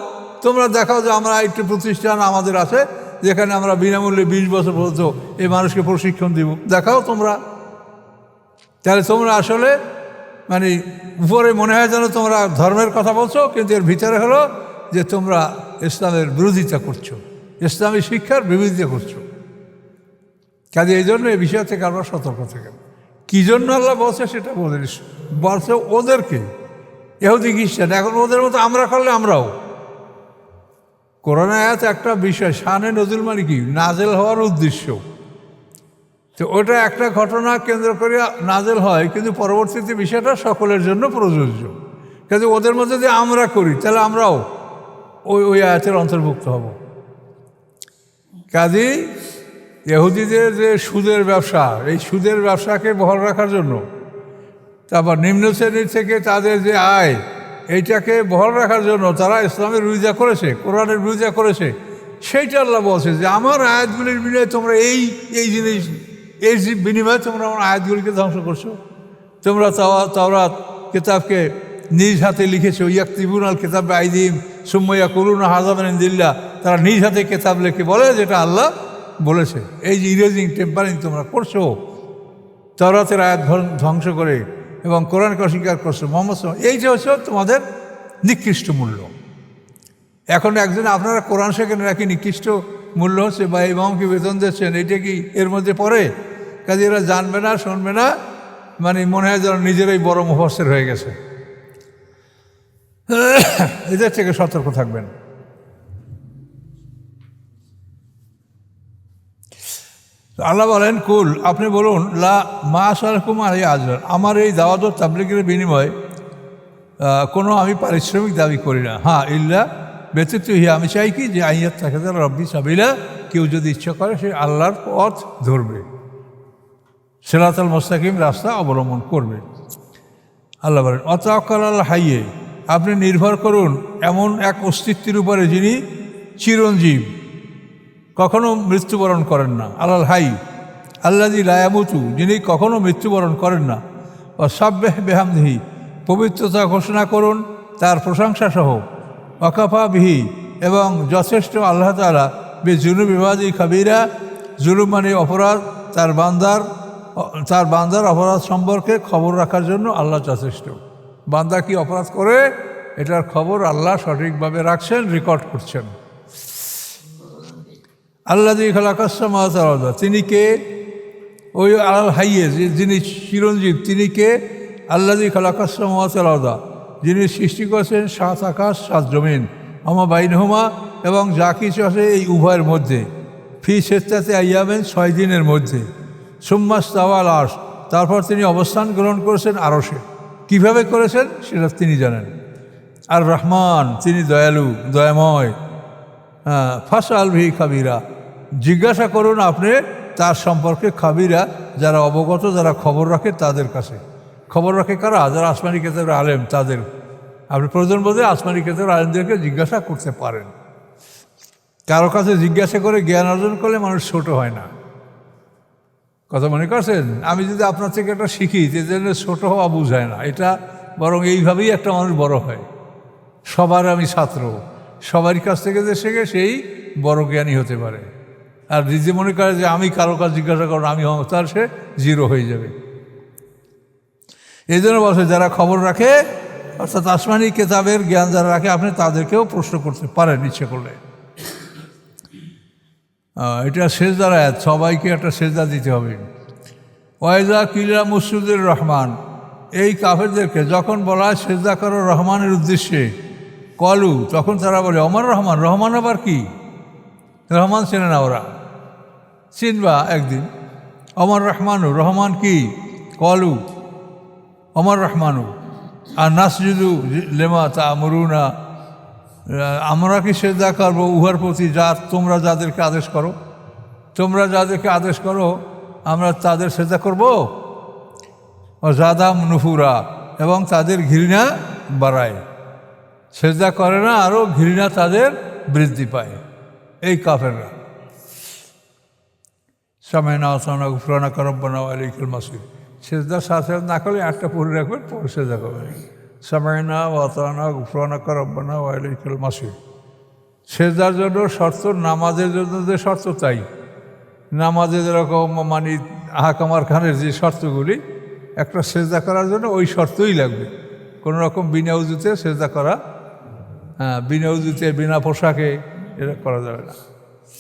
তোমরা দেখাও যে আমরা একটি প্রতিষ্ঠান আমাদের আছে যেখানে আমরা বিনামূল্যে 20 বছর পর্যন্ত এই মানুষকে প্রশিক্ষণ দিব, দেখাও তোমরা। তাহলে তোমরা আসলে মানে উপরে মনে হয় যেন তোমরা ধর্মের কথা বলছো, কিন্তু এর ভিতরে হলো যে তোমরা ইসলামের বিরোধিতা করছো, ইসলামী শিক্ষার বিরোধিতা করছো। কাজে এই জন্য এই বিষয় থেকে আমরা সতর্ক থাকব। কী জন্য আল্লাহ বলছে সেটা বলছে ওদেরকে, ইহুদি খ্রিস্টান। এখন ওদের মতো আমরা করলে আমরাও। কোরআন আয়াত একটা বিষয়, শানে নজুল মানে কি? নাজেল হওয়ার উদ্দেশ্য। তো ওটা একটা ঘটনা কেন্দ্র করে নাজেল হয়, কিন্তু পরবর্তীতে বিষয়টা সকলের জন্য প্রযোজ্য। কিন্তু ওদের মধ্যে যদি আমরা করি, তাহলে আমরাও ওই আয়াতের অন্তর্ভুক্ত হব। কাজেই ইহুদিদের যে সুদের ব্যবসা, এই সুদের ব্যবসাকে বহাল রাখার জন্য, তারপর নিম্ন শ্রেণীর থেকে তাদের যে আয়, এইটাকে বহাল রাখার জন্য তারা ইসলামের বিরোধিতা করেছে, কোরআনের বিরোধিতা করেছে। সেইটা আল্লাহ বলছে যে আমার আয়াতগুলির বিনিময়ে তোমরা এই জিনিস, এই বিনিময়ে তোমরা আমার আয়াতগুলিকে ধ্বংস করছো। তোমরা তাওরাত কিতাবকে নিজ হাতে লিখেছো, ইয়াকতিবুন আল কিতাব আইদিম সুম্মা ইয়াকুলুনা হাযা মিন ইনদিল্লাহ। তারা নিজ হাতে কিতাব লিখে বলে যেটা আল্লাহ বলেছে। এই যে ইরেজিং, টেম্পারিং তোমরা করছো, তাওরাতের আয়াত ধ্বংস করে এবং কোরআনকে অস্বীকার করছো, মোহাম্মদ সাল্লাল্লাহু আলাইহি ওয়াসাল্লাম। এইটা হচ্ছে তোমাদের নিকৃষ্ট মূল্য। এখন একজন আপনারা কোরআন শেখেন, নাকি নিকৃষ্ট মূল্য হচ্ছে বা ইমামকে বেতন দিচ্ছেন, এইটা কি এর মধ্যে পড়ে? কাজে এরা জানবে না, শুনবে না, মানে মনে হয় যেন নিজেরাই বড় মুফাসসির হয়ে গেছে। এদের থেকে সতর্ক থাকবেন। আল্লাহ বলেন, কুল, আপনি বলুন, লা মা আসালকুম আলাইহি আজর, আমার এই দাওয়াত ও তাবলীগের বিনিময়ে কোনো আমি পারিশ্রমিক দাবি করি না। হ্যাঁ, ইল্লা ব্যতীত হিয়া, আমি চাই কি যে আইয়াত থাকে তার রব্বি সাবিলা, কেউ যদি ইচ্ছা করে সে আল্লাহর পথ ধরবে, সিরাতাল মুস্তাকিম রাস্তা অবলম্বন করবে। আল্লাহ বলেন, অতাওয়াক্কাল আলাল হাইয়ে, আপনি নির্ভর করুন এমন এক অস্তিত্বের উপরে যিনি চিরঞ্জীব, কখনো মৃত্যুবরণ করেন না। আলাল হাই আল্লাযী লা ইয়ামুতু, যিনি কখনো মৃত্যুবরণ করেন না। ওয়াসাব্বিহ বিহামদিহি, পবিত্রতা ঘোষণা করুন তার প্রশংসা সহ। ওয়াকাফা বিহি, এবং যথেষ্ট আল্লাহ তাআলা বিজুনুব ইবাদি খাবিরা, জুলুম মানে অপরাধ, তার বান্দার অপরাধ সম্পর্কে খবর রাখার জন্য আল্লাহ যথেষ্ট। বান্দা কি অপরাধ করে এটার খবর আল্লাহ সঠিকভাবে রাখছেন, রেকর্ড করছেন। আল্লাযী খালাকাস সামাওয়াতি ওয়াল আরদ, তিনি কে? ওই আলাল হাইয়ে, যিনি চিরঞ্জীব, তিনি কে? আল্লাযী খালাকাস সামাওয়াতি ওয়াল আরদ, যিনি সৃষ্টি করেছেন 7 আকাশ 7 জমিন, আমা বাইনহুমা, এবং যা কিছু আছে এই উভয়ের মধ্যে, ফি সিত্তাতি আইয়ামিন, 6 দিনের মধ্যে। সুম্মা ইস্তাওয়া আলাল আরশ, তারপর তিনি অবস্থান গ্রহণ করেছেন আরশে। কীভাবে করেছেন সেটা তিনি জানেন। আর রহমান, তিনি দয়ালু, দয়াময়। ফাসআল বিহি খাবিরা, জিজ্ঞাসা করুন আপনি তার সম্পর্কে খাবিরা, যারা অবগত, যারা খবর রাখে তাদের কাছে। খবর রাখে কারা? যারা আসমানি কিতাবের আলেম, তাদের। আপনি প্রয়োজন বোধে আসমানি কেতাবের আলেমদেরকে জিজ্ঞাসা করতে পারেন। কারো কাছে জিজ্ঞাসা করে জ্ঞান অর্জন করলে মানুষ ছোট হয় না। কথা মনে করছেন? আমি যদি আপনার থেকে একটা শিখি যে জন্য ছোটো হওয়া বুঝায় না, এটা বরং এইভাবেই একটা মানুষ বড় হয়। সবার আমি ছাত্র, সবারই কাছ থেকে যে শেখে সেই বড় জ্ঞানী হতে পারে। আর নিজে মনে করে যে আমি কারো কাছে জিজ্ঞাসা করবো আমি হব, তার সে জিরো হয়ে যাবে। এই জন্য বলছে যারা খবর রাখে, অর্থাৎ আসমানি কেতাবের জ্ঞান যারা রাখে, আপনি তাদেরকেও প্রশ্ন করতে পারেন ইচ্ছে করলে। এটা সেজদার আয়াত, সবাইকে একটা সেজদা দিতে হবে। ওয়াইজা কিলা মুসুদুর রহমান, এই কাফেরদেরকে যখন বলা হয় সেজদা করো রহমানের উদ্দেশ্যে, কলু, তখন তারা বলে অমর রহমান। রহমান আবার কি? রহমান চেনে না ওরা, চিনবা একদিন। অমর রহমানু, রহমান কি? কলু অমর রহমানু। আর নাসজুদু লেমা তা আমরুনা, আমরা কি সেজদা করবো উহার প্রতি যা তোমরা যাদেরকে আদেশ করো। তোমরা যাদেরকে আদেশ করো আমরা তাদের সেজদা করবো। ও জাদাম নুফুরা, এবং তাদের ঘৃণা বাড়ায়। সেজদা করে না, আরও ঘৃণা তাদের বৃদ্ধি পায় এই কাফেররা। সামায়না আসানা গুফরানা করব্বানা আলাইকুল মাসির, সেজদার সাথে না করলে একটা পড়ে রাখবেন, পরে সেজদা করবেন। সামায়না ওয়াতানা গুফরানা করব্বানা আলাইকুল মাসির। সেজদার জন্য শর্ত, নামাজের জন্য যে শর্ত তাই। নামাজে যেরকম মানে আহকামার খানের যে শর্তগুলি, একটা সেজদা করার জন্য ওই শর্তই লাগবে। কোনো রকম বিনা উজুতে সেজদা করা, বিনা উজুতে বিনা পোশাকে এটা করা যাবে না।